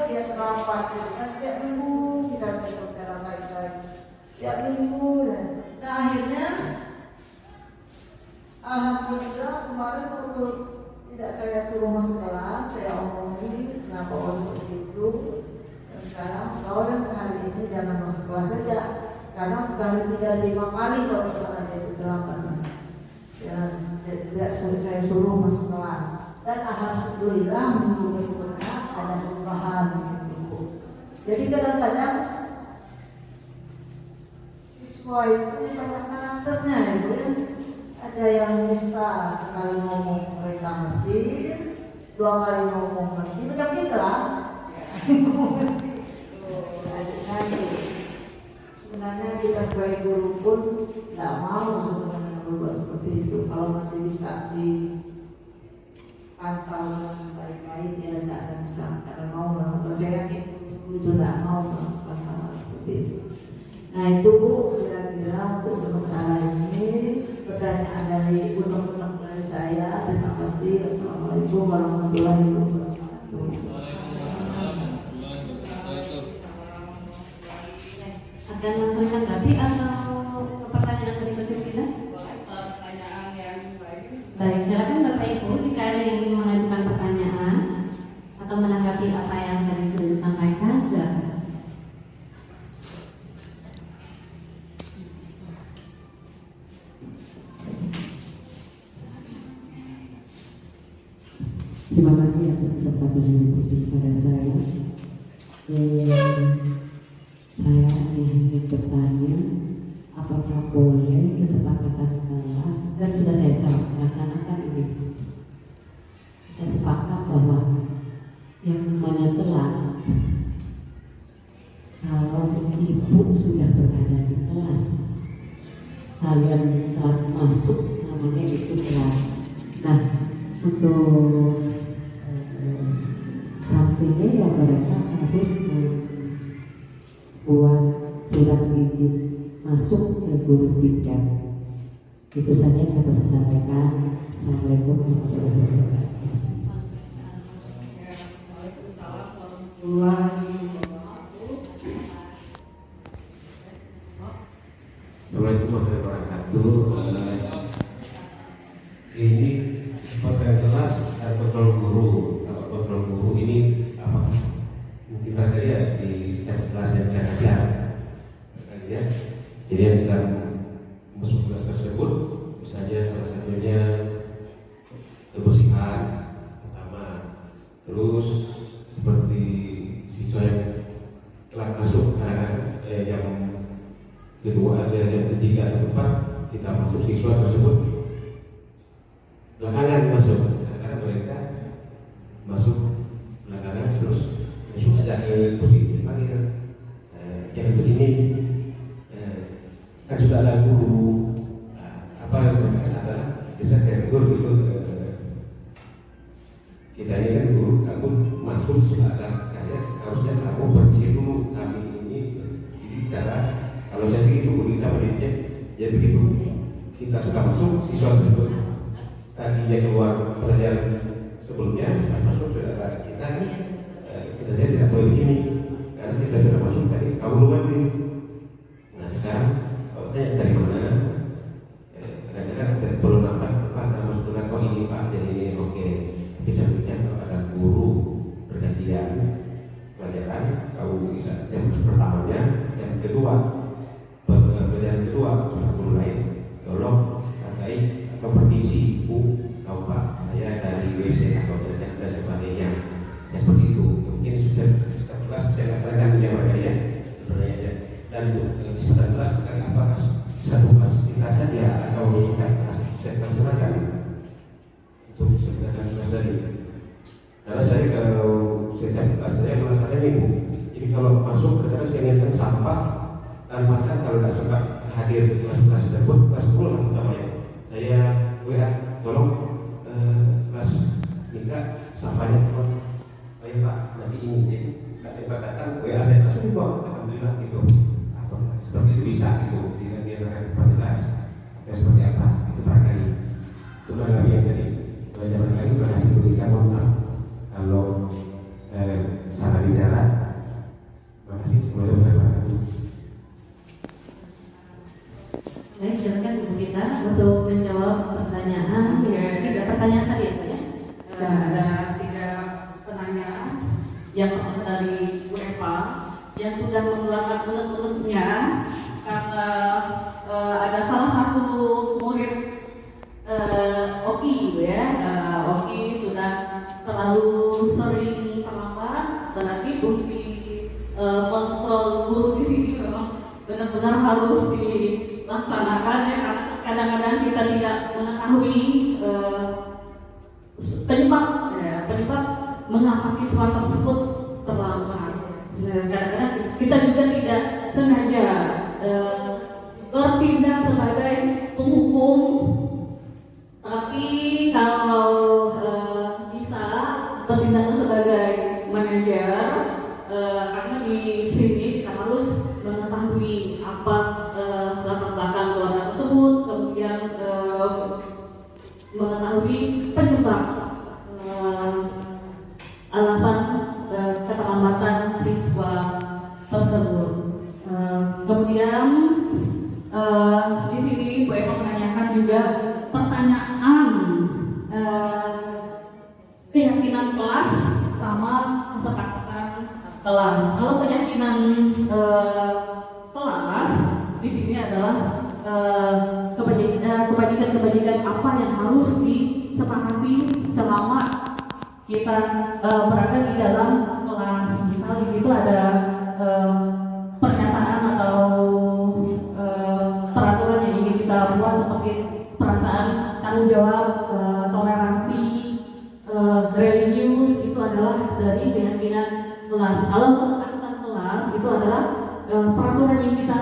dia terlambat gitu kan, setiap minggu kita berbicara baik-baik, setiap minggu ya. Nah akhirnya alhamdulillah kemarin waktu tidak saya suruh masuk kelas, saya omongin kenapa untuk itu. Dan sekarang kalau yang hari ini jangan masuk kelas saja, karena sudah lebih dari 5 kali kalau misalnya dia itu terlambat. Ya, tidak saya suruh masuk kelas. Dan alhamdulillah minggu-minggunya ada perubahan gitu. Jadi kadang-kadang siswa itu banyak karakternya ya. Ada yang bisa sekali ngomong mereka ngerti, 2 kali ngomong ngerti, macam kita lah. Sebenarnya kita sebagai guru pun tidak mau sebenarnya berubah seperti itu. Kalau masih bisa dipantau dengan baik-baik, dia tidak akan bisa, karena mau melakukan. Saya yakin guru itu tidak mau melakukan hal seperti itu. Nah itu Bu, kira-kira untuk sementara ini pertanyaan dari unek-unek dari saya. Terima kasih. Assalamualaikum warahmatullahi wabarakatuh. Akan langsung tanggapi atau pertanyaan berikutnya kita? Pertanyaan yang baik. Baik, silakan Bapak Ibu jika ada yang ingin mengajukan pertanyaan atau menanggapi apa yang tadi sudah disampaikan, silakan. Terima kasih atas kesempatan yang diberikan kepada saya. Saya ingin bertanya, apakah boleh kesepakatan kelas, dan sudah saya laksanakan ini. Kita sepakat bahwa yang namanya telat, kalau ibu sudah berada di kelas, kalian telat masuk, namanya itu telat. Nah, untuk sanksinya ya mereka harus membuat surat izin masuk ke guru piket. Itu saja yang dapat saya sampaikan. Assalamualaikum warahmatullahi wabarakatuh. Assalamualaikum warahmatullahi wabarakatuh. Ini kontrol kelas dan kontrol guru. Kalau kontrol guru ini apa? Mungkin ada ya di setiap kelas yang saya ajar. Ya. Jadi yang kita masuk kelas tersebut, misalnya salah satunya kebersihan pertama, terus seperti siswa yang telah masuk yang kedua, yang ketiga, yang keempat, kita masuk siswa tersebut belakangan masuk, karena mereka masuk belakangan terus masuk aja ke kursi dipanggil yang begini kan sudah ada guru. Apa yang mereka adalah bisa tegur gitu, kita ini kan guru, kamu masuk sudah ada kalian harusnya kamu bersih dulu kami ini. Jadi cara kalau saya sih itu kita berdirinya jadi begitu, kita sudah masuk siswa tersebut tadi yang keluar pelajaran sebelumnya pas masuk sudah ada kita saya tidak boleh begini karena kita sudah masuk tadi kamu dan kesempatan kelas dari apakah satu kelas kita saja atau kita kelas saya terserahkan untuk kesempatan kelas tadi. Karena saya kalau setiap kelas saya masalahnya nih Bu, jadi kalau masuk kadang saya ingatkan sampah dan makan kalau tidak sempat hadir di kelas-kelas tersebut, kelas 10 lah utamanya saya WA tolong kelas nikah sampahnya keluar. Baik Pak, nanti ini jadi tak cepat datang WA saya langsung dibawa, alhamdulillah gitu. Apa seperti itu bisa gitu, tidak diadakan kualitas atau seperti apa itu barangkali. Itu barangkali yang jadi pelajaran kali berhasil berikan, mohon maaf kalau salah bicara. Terima kasih, semoga bermanfaat. Baik, silakan Ibu Gita untuk menjawab pertanyaan. Tiga pertanyaan tadi ya? Ada 3 penanyaan. Yang pertama dari Bu Eva yang sudah mengeluarkan unek-uneknya karena ada salah satu murid Oki ya, Oki sudah terlalu sering terlambat, berarti fungsi kontrol guru di sini memang benar-benar harus dilaksanakan ya, karena kadang-kadang kita tidak mengetahui penyebab mengapa siswa tersebut terlambat. Kadang-kadang kita juga tidak sengaja bertindak sebagai penghukum, tapi kalau bisa bertindak sebagai manajer, karena di sini kita harus mengetahui apa latar belakang keluarga tersebut, kemudian mengetahui penyebab alasan keterlambatan siswa tersebut. Kemudian di sini Bu Eva menanyakan juga pertanyaan keyakinan kelas sama kesepakatan kelas. Kalau keyakinan kelas di sini adalah kebajikan apa yang harus disepakati selama kita berada di dalam kelas. Misal di situ ada pernyataan atau peraturan yang ingin kita buat seperti perasaan tanggung jawab, toleransi, religius, itu adalah dari keyakinan kelas. Kalau kesepakatan kelas itu adalah peraturan yang kita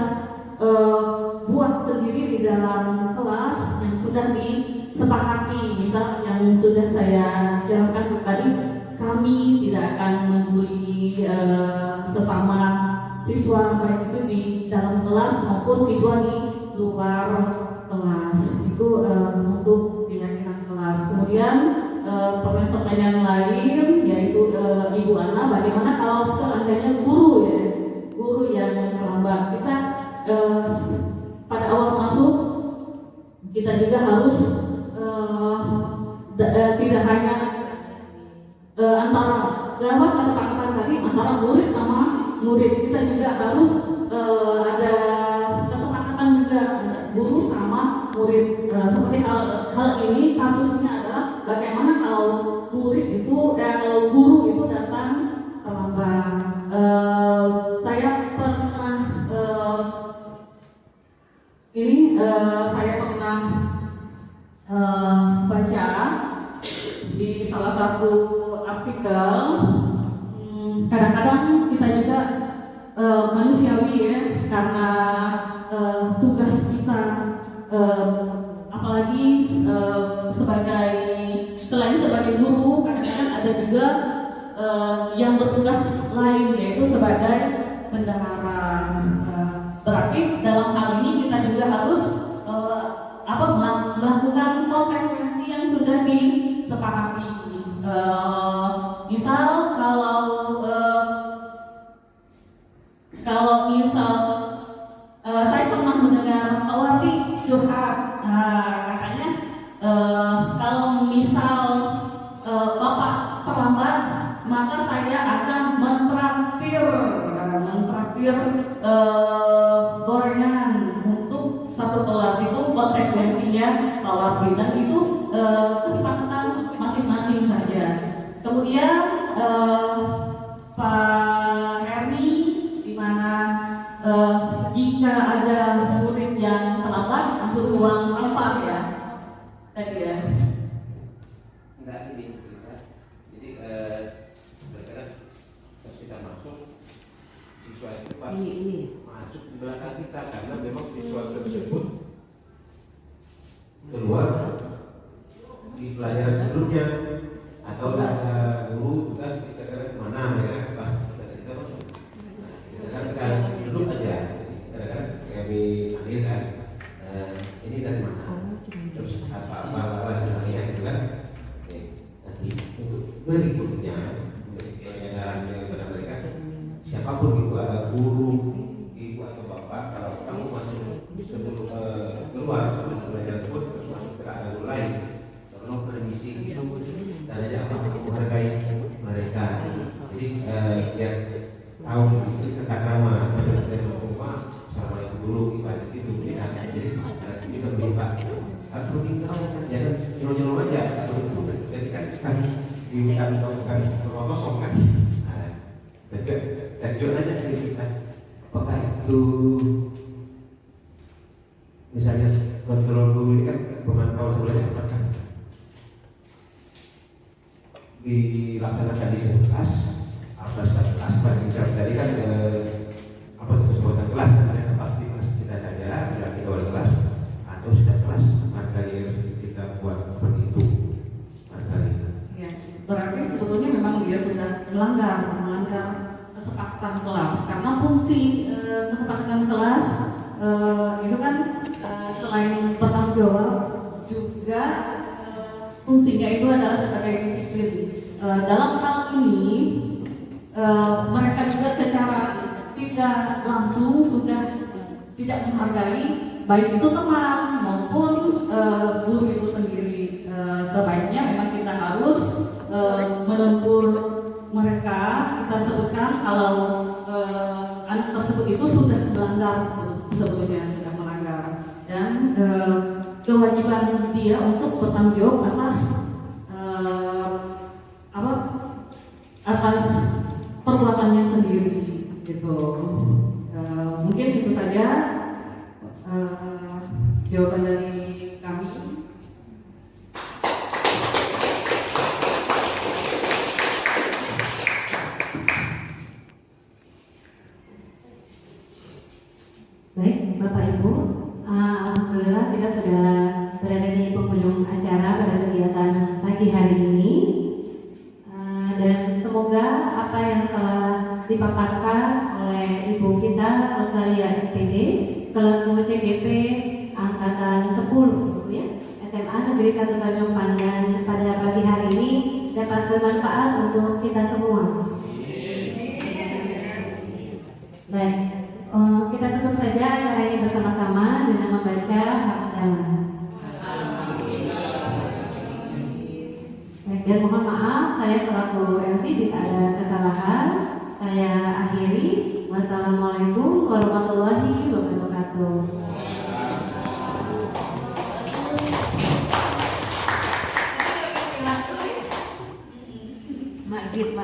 buat sendiri di dalam kelas yang sudah disepakati. Misal yang sudah saya jelaskan tadi, kami tidak akan membuli sesama siswa, baik itu di dalam kelas maupun siswa di luar kelas. Itu untuk keyakinan kelas. Kemudian pertanyaan lain yaitu Ibu Ana, bagaimana kalau seandainya guru yang terlambat? Kita pada awal masuk kita juga harus tidak hanya antara dalam kesepakatan tadi antara murid sama murid, kita juga harus ada kesepakatan juga guru sama murid. Seperti hal ini kasusnya adalah bagaimana kalau murid itu kalau guru itu datang terlambat. Saya pernah baca di salah satu artikel. Kadang-kadang kita juga manusiawi ya, karena tugas kita apalagi selain sebagai guru, kadang-kadang ada juga yang bertugas lain, yaitu sebagai bendahara. Berarti dalam hal ini kita juga harus melakukan konsekuensi yang sudah disepakati. Misal kalau misal saya pernah mendengar Pak Wardi curhat, katanya kalau misal Bapak terlambat, maka saya akan mentraktir gorengan untuk satu kelas. Itu konsekuensinya Pak Wardi, dan itu kesepakatan masing-masing saja. Kemudian Pak Hermi, di mana jika ada murid yang terlambat disuruh buang sampah ya tadi ya. Enggak ini kita. Jadi kadang-kadang pas kita masuk siswa itu pas masuk di belakang kita karena memang siswa tersebut keluar di pelajaran sebelumnya atau ada guru tugas kita kadang kemana mereka pas kita masuk. Kadang-kadang duduk aja. Kadang-kadang kami panggil kan ini dari mana? Terus apa namanya itu kan? Nanti untuk berikutnya penyadaran kepada mereka siapapun itu ada guru, ibu atau bapak kalau kamu masuk sebelum keluar sebelum belajar tersebut terus masuk ke ada guru lain tolong permisi gitu dan aja menghargai mereka jadi biar tahu itu tata krama dan rumah sama itu dulu ibadah itu ya jadi kita berlipat harus begitu jangan nyolong aja jadi kan kami rumah kosong kan tujuan aja dari kita apakah itu misalnya kontrol guru ini kan pemantauan sebenarnya apakah dilaksanakan di satu kelas atau satu kelas tadi kan apa itu sebutan kelas kan ada tempat di kelas kita saja bila kita wali kelas atau setiap kelas barangkali kita buat seperti itu barangkali Ya, berarti sebetulnya memang dia sudah melanggar kesepakatan kelas karena fungsi kesepakatan kelas itu kan selain bertanggung jawab juga fungsinya itu adalah sebagai disiplin. Dalam hal ini mereka juga secara tidak langsung sudah tidak menghargai baik itu teman maupun guru itu sendiri. Sebaiknya memang kita harus menegur mereka, kita sebutkan kalau anak tersebut itu sudah melanggar sebetulnya sudah melanggar dan kewajiban dia untuk bertanggung jawab atas perbuatannya sendiri gitu. Mungkin itu saja jawaban dari kami. Baik, Bapak Ibu, alhamdulillah kita sudah berada di penghujung acara pada kegiatan pagi hari ini, dan semoga apa yang telah dipaparkan oleh Ibu kita Rosalia SPD selaku CGP angkatan 10 ya, SMA Negeri 1 Tanjung Pandan pada pagi hari ini dapat bermanfaat untuk kita semua. Baik. Kita tutup saja acara ini bersama-sama dengan membaca hamdalah. Baik, dan mohon maaf saya selaku MC jika ada kesalahan. Saya akhiri. Wassalamualaikum warahmatullahi wabarakatuh. Maghrib.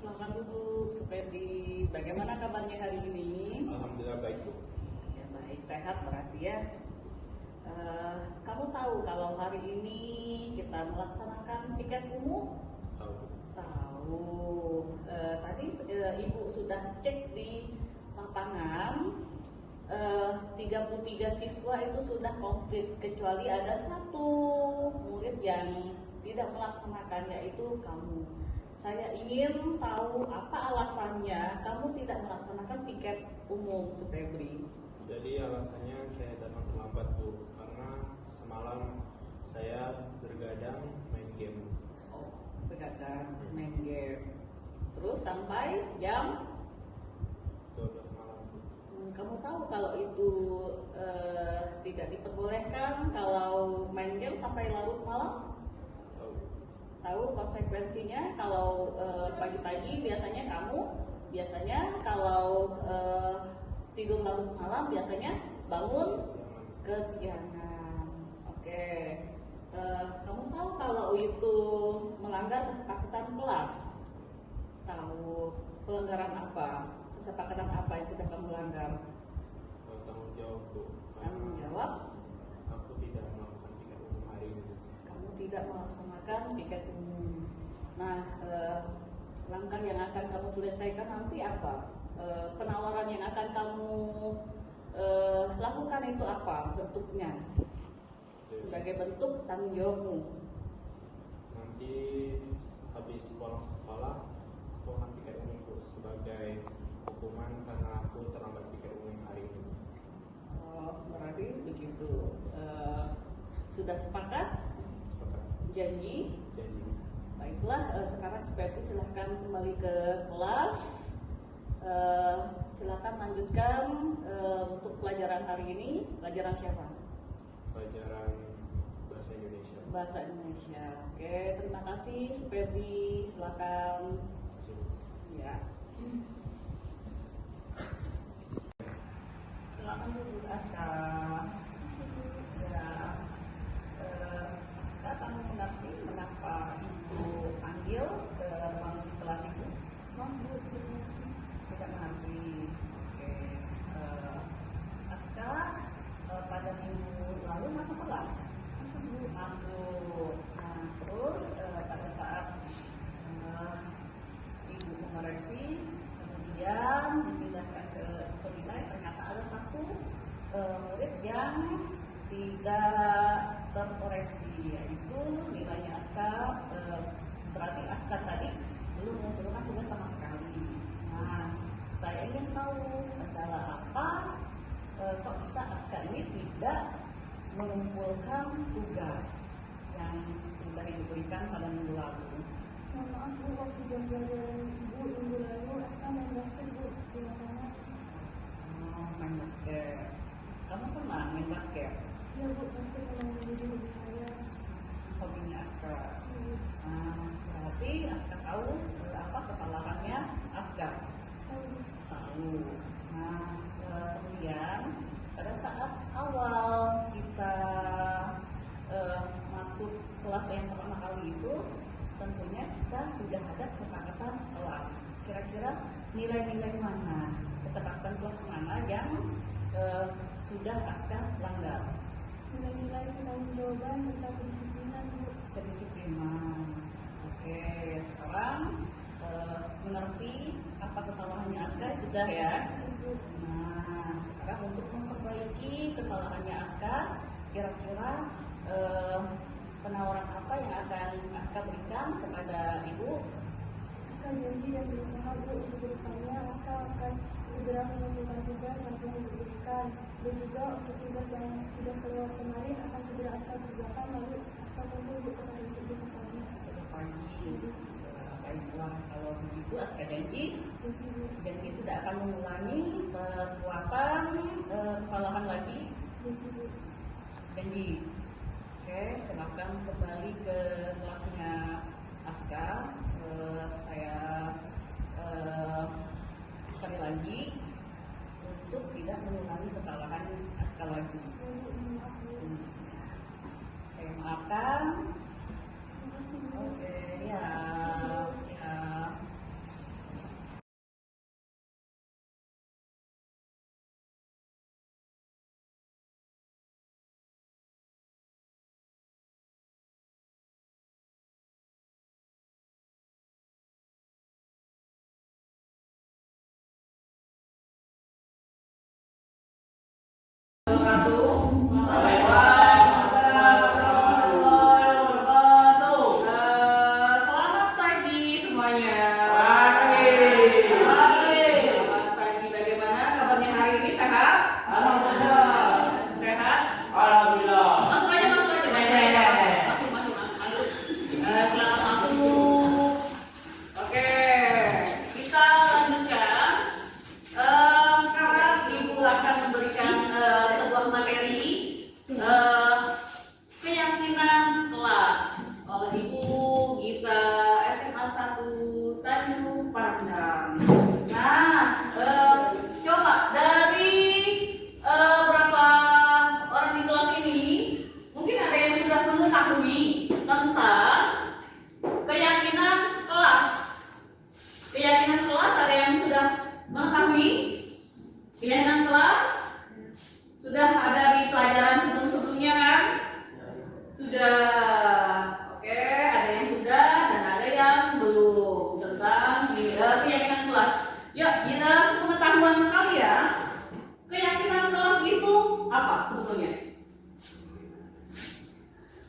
Selamat duduk, Supedi. Bagaimana kabarnya hari ini? Alhamdulillah baik, Bu. Ya baik, sehat berarti ya. Kamu tahu kalau hari ini kita melaksanakan piket umum? Tahu. Tadi Ibu sudah cek di lapangan. 33 siswa itu sudah komplit kecuali ada satu murid yang tidak melaksanakan, yaitu kamu. Saya ingin tahu apa alasannya kamu tidak melaksanakan piket umum, Supebri. Jadi alasannya saya datang terlambat, Bu, karena malam saya bergadang main game. Oh, begadang main game. Terus sampai jam 12 malam. Kamu tahu kalau itu tidak diperbolehkan kalau main game sampai larut malam? Tahu. Tahu konsekuensinya kalau pagi-pagi biasanya kalau tidur larut malam biasanya bangun Siangan. kesiangan. Oke. Kamu tahu kalau itu melanggar kesepakatan kelas? Tahu pelanggaran apa? Kesepakatan apa yang sudah kamu langgar? Tanggung jawab, Bu. Tanggung jawab. Aku tidak melakukan tiket umum hari ini. Kamu tidak melaksanakan tiket umum. Nah, langkah yang akan kamu selesaikan nanti apa? Penawaran yang akan kamu lakukan itu apa bentuknya? Sebagai bentuk tanggung jawabmu. Nanti habis pulang sekolah aku akan tiket umum, Bu, sebagai hukuman karena aku terlambat tiket umum hari ini. Oh, berarti begitu. Sudah sepakat? Sepakat. Janji? Janji. Baiklah, sekarang seperti silahkan kembali ke kelas. Silahkan lanjutkan untuk pelajaran hari ini. Pelajaran siapa? Pelajaran bahasa Indonesia. Bahasa Indonesia. Oke, terima kasih. Seperti silakan. Ya. Silakan duduk Aska. Ya. Aska, kamu mengerti mengapa ibu panggil ke ruang kelas itu? Tidak mengerti. Oke. Aska pada minggu lalu masuk kelas? Masuk. Nah, terus pada saat ibu mengoreksi, kemudian dipindahkan ke penilai, ternyata ada satu murid yang tidak terkoreksi, yaitu nilainya Aska. Berarti Aska tadi belum mengumpulkan tugas sama sekali. Nah, saya ingin tahu kendala apa, kok bisa Aska ini tidak mengumpulkan tugas yang sudah diberikan pada minggu lalu. Mohon maaf Bu, waktu jam pelajaran Ibu minggu lalu Aska main basket Bu di lapangan. Oh, main basket. Kamu senang main basket? Iya Bu, basket memang menjadi hobi saya. Hobinya Aska. Iya. Nah, berarti Aska tahu apa kesalahannya Aska? Tahu. Nah, kemudian pada saat awal kita masuk kelas yang pertama kali itu, tentunya kita sudah ada kesepakatan kelas. Kira-kira nilai-nilai mana, kesepakatan kelas mana yang sudah Aska langgar? Nilai-nilai pertanggungjawaban serta kedisiplinan Bu. Kedisiplinan. Oke, sekarang mengerti apa kesalahannya Aska sudah ya? Nah, sekarang untuk memperbaiki kesalahannya Aska, kira-kira penawaran apa yang akan Aska berikan kepada Ibu? Aska janji dan berusaha Bu untuk kedepannya Aska akan segera mengumpulkan tugas yang telah diberikan, dan juga untuk tugas yang sudah keluar kemarin akan segera Aska kerjakan, lalu Aska kumpul Bu kepada Ibu besoknya. Pagi. Baiklah, kalau begitu Aska janji tidak akan mengulangi perbuatan kesalahan lagi. Janji. Oke, silakan kembali ke kelasnya Aska. Saya sekali lagi untuk tidak mengulangi kesalahan Aska lagi. Saya maafkan. Oke, ya.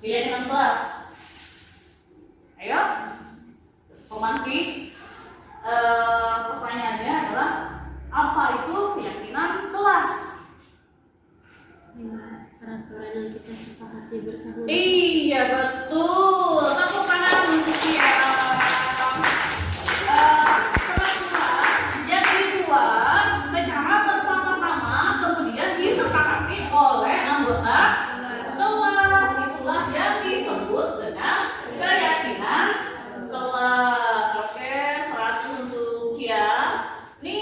Keyakinan kelas. Ayo, pemantik. Pertanyaannya adalah apa itu keyakinan kelas? Ya, peraturan yang kita sepakati bersama. Iya betul. Tepuk tangan untuk siapa? Peraturan yang dibuat secara bersama-sama kemudian disepakati oleh anggota kelas, itulah yang disebut dengan keyakinan kelas. Oke, 100 untuk Cia. Ini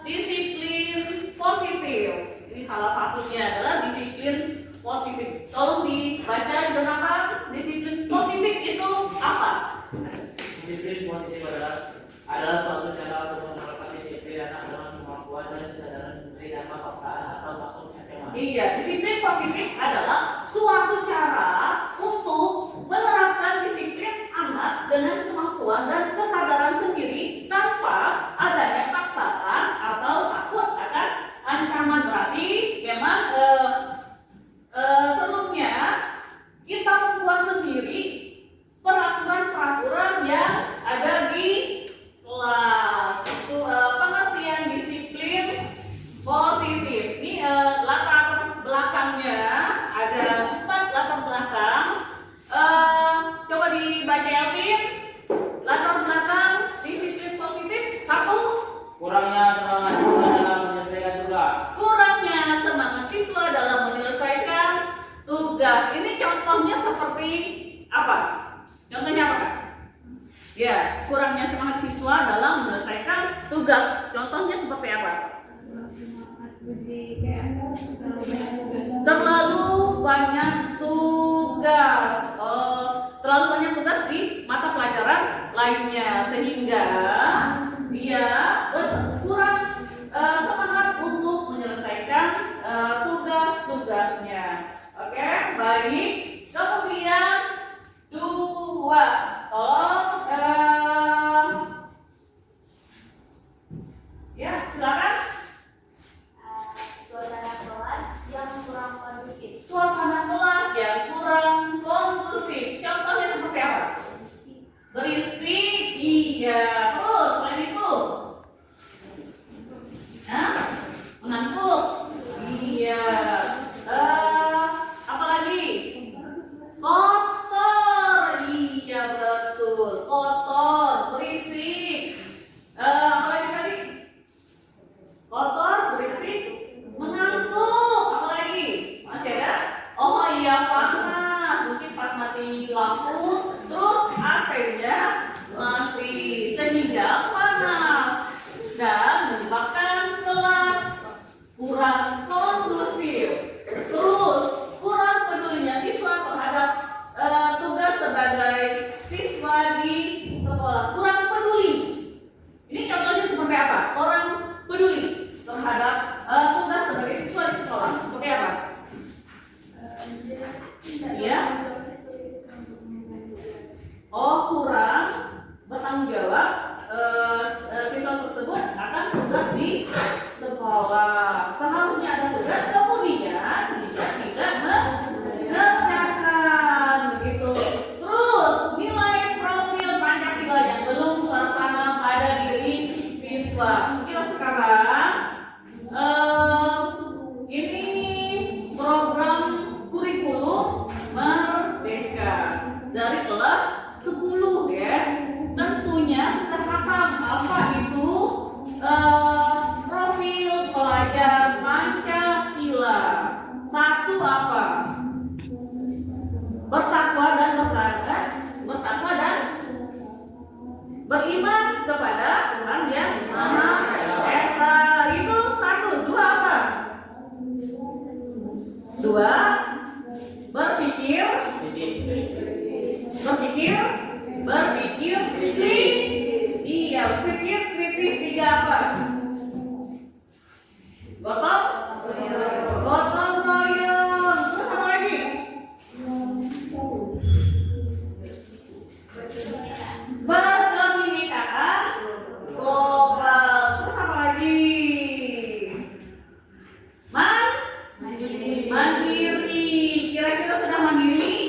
disiplin positif. Ini salah satunya adalah disiplin positif. Tolong dibaca Jonathan. Disiplin positif itu apa? Disiplin positif adalah suatu cara untuk menerapkan disiplin anak dengan kemampuan dan kesadaran memberi dampak paksaan atau maksud yang Iya, disiplin positif adalah suatu cara untuk menerapkan disiplin anak dengan kemampuan dan kesadaran sendiri tanpa adanya paksaan atau takut akan ancaman. Berarti memang sebelumnya kita membuat sendiri peraturan-peraturan yang ada di kelas. Itu pengertian disiplin positif. Ini latar belakangnya ada 4 latar belakang. Coba dibaca Alvin. Latar belakang disiplin positif. 1. kurangnya semangat siswa dalam menyelesaikan tugas. Kurangnya semangat siswa dalam menyelesaikan tugas. Ini contohnya seperti apa? Contohnya apa, Kak? Ya, kurangnya semangat siswa dalam menyelesaikan tugas. Contohnya seperti apa? Terlalu banyak tugas. Terlalu banyak tugas di mata pelajaran lainnya sehingga dia kurang semangat untuk menyelesaikan tugas-tugasnya. Oke, baik. Kemudian 2, tolong ya silakan. Suasana kelas yang kurang kondusif. Suasana kelas yang kurang kondusif. Contohnya seperti apa? Berisik. Iya. Terus selain itu, mengantuk. Iya. Apalagi? Kotor. Iya betul. Kotor, berisik. Apalagi tadi? Kotor, berisik, mengantuk. Apalagi? Masih ada? Oh iya, panas. Mungkin pas mati lampu, terus AC-nya mati sehingga panas dan menyebabkan kelas kurang kondusif. Terus kurang pedulinya siswa terhadap tugas sebagai siswa di sekolah. Kurang peduli. Ini contohnya seperti apa? Kurang peduli terhadap tugas sebagai siswa di sekolah. Seperti apa? Ya. Oh, kurang bertanggung jawab siswa tersebut akan tugas di sekolah. Seharusnya ada tugas, kemudian dia tidak mengerjakan, begitu. Terus nilai profil Pancasila yang belum tertanam pada diri siswa. Kita sekarang ini program kurikulum merdeka dari kelas 10 ya. Tentunya sudah hafal apa itu profil pelajar Pancasila. 1 apa? Bertakwa dan bertakwa dan beriman kepada Tuhan yang Maha Esa. Itu 1. 2 apa? 2 berpikir kritis. Iya, berpikir kritis. 3 apa? Gotong royong. Terus apa lagi? Berkebhinekaan global. Terus apa lagi? Mandiri. Kira-kira sudah mandiri?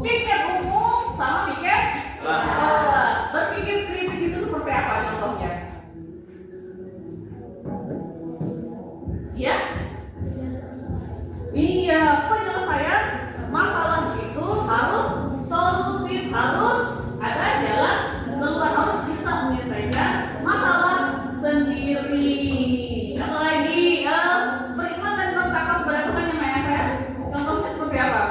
Piket umum sama piket kelas. Berpikir kritis itu seperti apa contohnya? Ya? Iya, penyelesaian masalah itu harus solutif, harus ada jalan keluar, harus bisa menyelesaikan masalah sendiri. Apalagi beriman dan bertakwa kepada Tuhan yang Maha Esa. Contohnya seperti apa?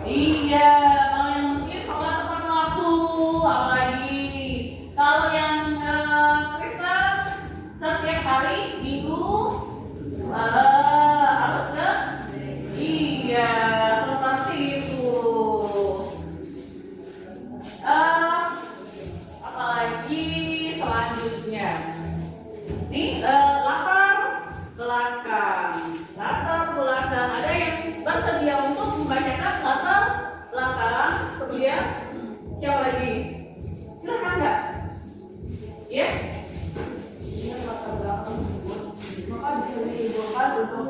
Iya, kalau yang muslim sholat tepat waktu, apalagi kalau yang Kristen setiap hari minggu harus ke iya seperti itu. Apalagi selanjutnya nih latar belakang ada yang bersedia untuk membacakan latar belakang, kemudian siapa lagi? Silakan enggak? Ya? Maka bisa diizinkan untuk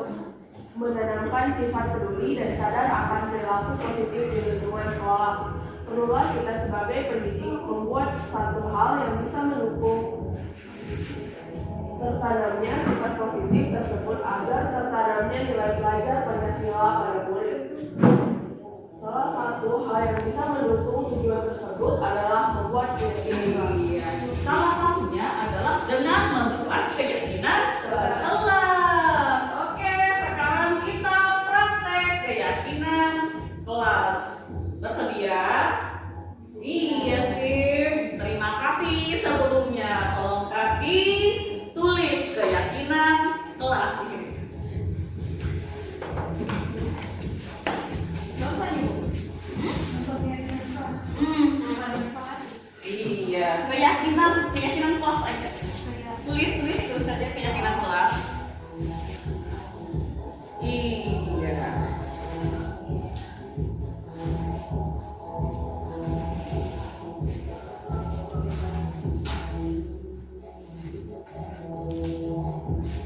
menanamkan sifat peduli dan sadar akan perilaku positif di lingkungan sekolah. Perlulah kita sebagai pendidik membuat satu hal yang bisa mendukung tertanamnya sifat positif tersebut agar tertanamnya nilai pelajar Pancasila pada murid. Salah satu hal yang bisa mendukung tujuan tersebut adalah membuat keyakinan. Salah satunya adalah dengan membuat keyakinan kelas. Oke, sekarang kita praktek keyakinan kelas. Bersedia? Iya sih. Terima kasih sebelumnya. Tolong kaki tulis keyakinan kelas ini. Iya, keyakinan kelas aja. Tulis aja keyakinan kelas. Iya.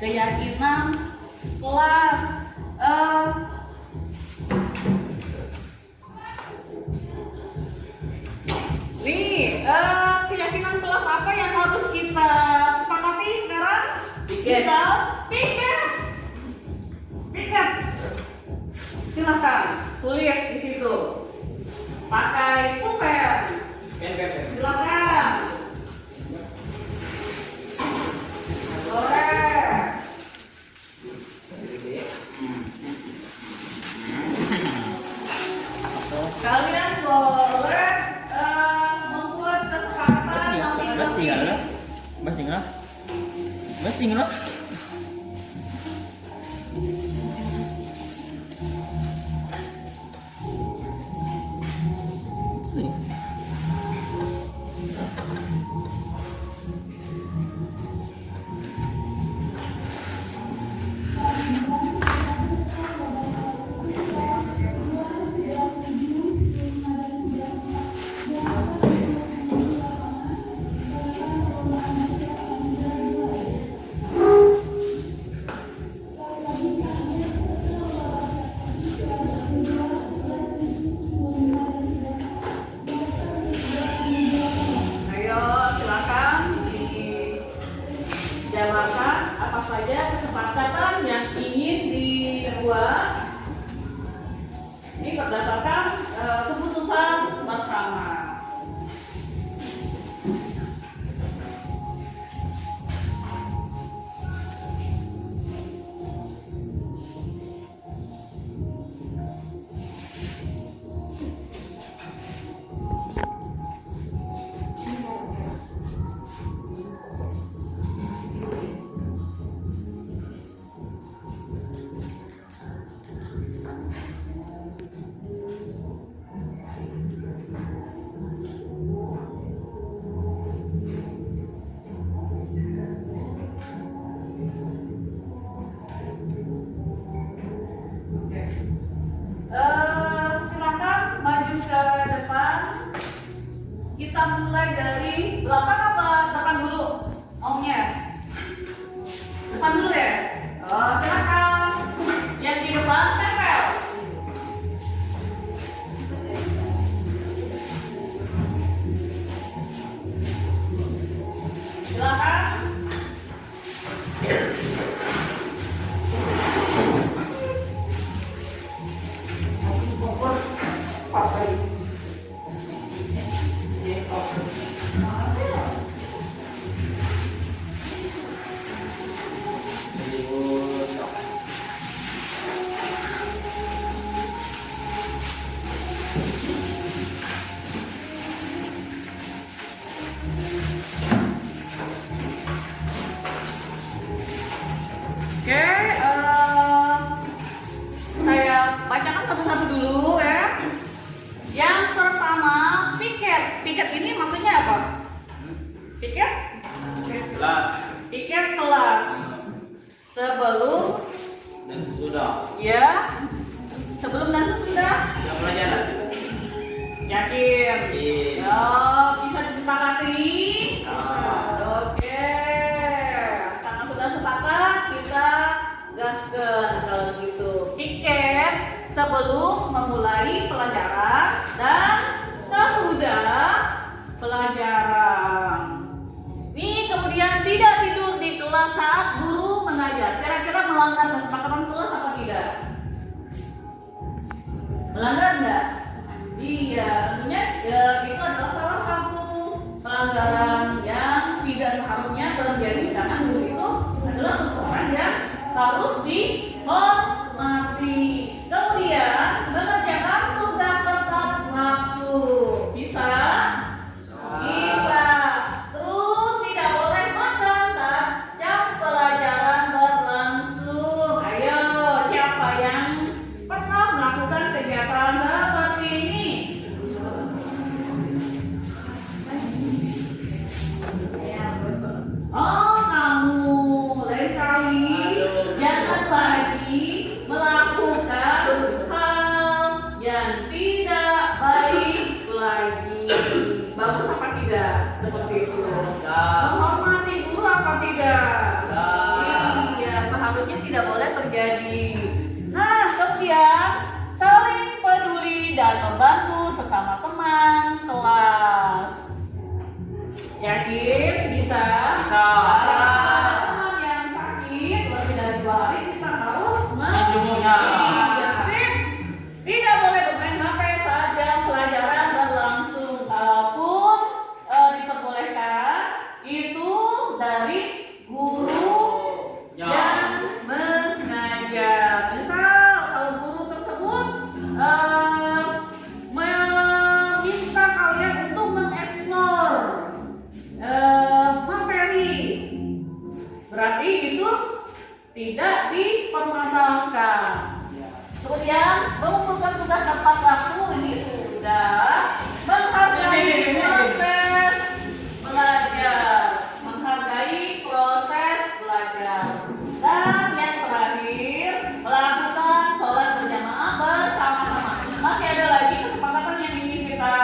Keyakinan kelas. Nih, keyakinan kelas apa yang harus kita sepakati sekarang? Piket. Piket. Silakan tulis di situ. Pakai pulpen. Silakan. Boleh. Kalian boleh membuat kesepakatan masing-masing. Masing lah. Ayo silakan dijabarkan apa saja kesepakatan yang ingin dibuat. Ini berdasarkan keputusan bersama. Silakan maju ke depan. Kita mulai dari belakang apa depan dulu? Maunya depan dulu ya. Silakan. Yang di depan stempel. baik. Oke, saya bacakan satu-satu dulu ya. Yang pertama, piket. Piket ini maksudnya apa? Piket? Kelas Piket kelas. Sebelum dan sudah ya, sebelum dan sesudah. yang pelajaran. Yakin? Iya. Oh, bisa disepakati? Oke. Karena sudah sepakat, kita gaskan kalau gitu. Piket sebelum memulai pelajaran dan sesudah pelajaran. Nih, kemudian tidak tidur di kelas saat guru mengajar. Kira-kira melanggar kesepakatan kelas apa tidak? Melanggar enggak? Iya, artinya ya itu adalah salah satu pelanggaran yang tidak seharusnya terjadi karena guru itu adalah seseorang yang harus dihormati. Kemudian mengerjakan tugas tepat waktu. Bisa? Bisa. Terus tidak boleh makan saat jam pelajaran berlangsung. Ayo, siapa yang pernah melakukan kegiatan seperti ini? Oh, kamu lain kali jangan lagi melakukan hal yang tidak baik lagi. Bagus apa tidak? Seperti itu. Menghormati guru apa tidak? Iya, seharusnya tidak boleh terjadi. Nah, kemudian saling peduli dan membantu sesama teman kelas. Yakin? Bisa? Bisa. Teman yang sakit, lebih dari 2 hari kita harus Menjenguknya. Yakin? Tidak boleh bermain HP saat jam pelajaran berlangsung. Kalaupun diperbolehkan, itu dari guru yang mengajar. Misal kalau guru tersebut meminta kalian untuk mengeksplor materi, berarti itu tidak dipermasalahkan. Kemudian mengumpulkan tugas tepat waktu, ini sudah. Menghargai proses belajar, menghargai proses belajar. Dan yang terakhir, melakukan sholat berjamaah bersama-sama. Masih ada lagi kesepakatan yang ingin kita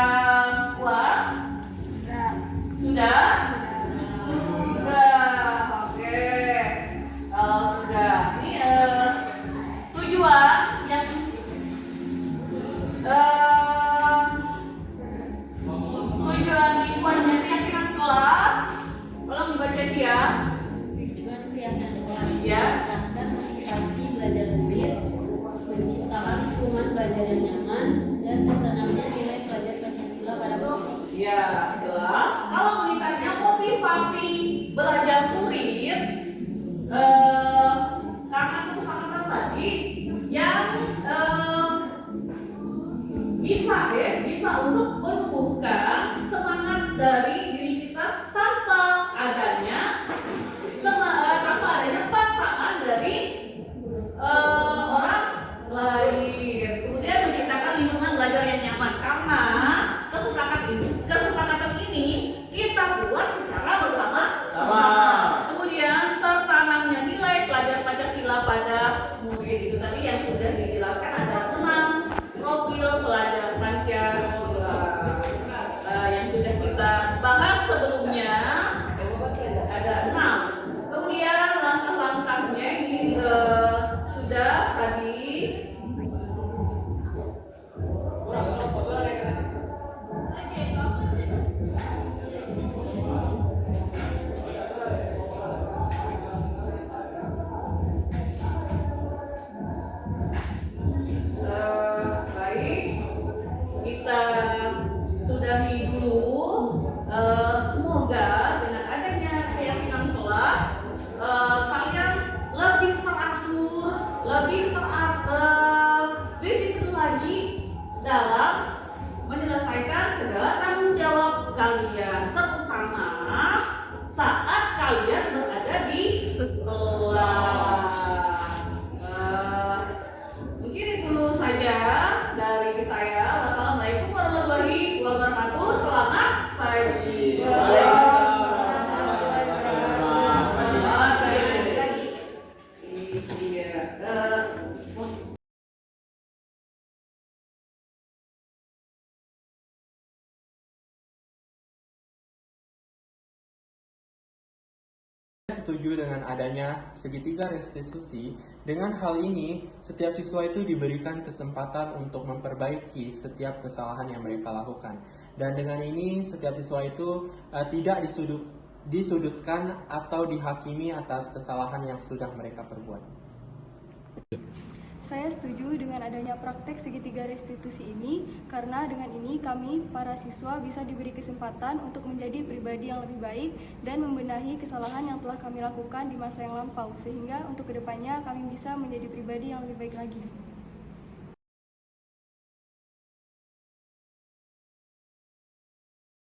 buat? Sudah? Sudah. Oke. Kalau sudah, ini tujuan yang tujuan mingguannya keyakinan kelas. Tolong dibaca dia. Tujuan kegiatan kelas Ya. meningkatkan motivasi belajar murid, menciptakan lingkungan belajar yang nyaman, dan tertanamnya nilai pelajar Pancasila pada murid. Ya, jelas. Kalau meningkatnya motivasi belajar murid, karena kesepakatan tadi yang bisa untuk menumbuhkan semangat dari diri kita tanpa adanya paksaan dari orang lain. Kemudian menciptakan lingkungan belajar yang nyaman karena kesepakatan ini kita buat secara bersama-sama. Kemudian tertanamnya nilai pelajar Pancasila pada murid. Itu tadi yang sudah dijelaskan, ada 6 profil pelajar Pancasila. kita sudahi dulu. Semoga dengan adanya keyakinan kelas, kalian lebih teratur, lebih disiplin lagi dalam menyelesaikan segala tanggung jawab kalian, terutama saat kalian berada di kelas. Mungkin itu saja dari saya. Wassalamualaikum warahmatullahi wabarakatuh. Selamat pagi. Setuju dengan adanya segitiga restitusi. Dengan hal ini, setiap siswa itu diberikan kesempatan untuk memperbaiki setiap kesalahan yang mereka lakukan. Dan dengan ini, setiap siswa itu tidak disudutkan atau dihakimi atas kesalahan yang sudah mereka perbuat. Saya setuju dengan adanya praktek segitiga restitusi ini karena dengan ini kami, para siswa, bisa diberi kesempatan untuk menjadi pribadi yang lebih baik dan membenahi kesalahan yang telah kami lakukan di masa yang lampau sehingga untuk kedepannya kami bisa menjadi pribadi yang lebih baik lagi.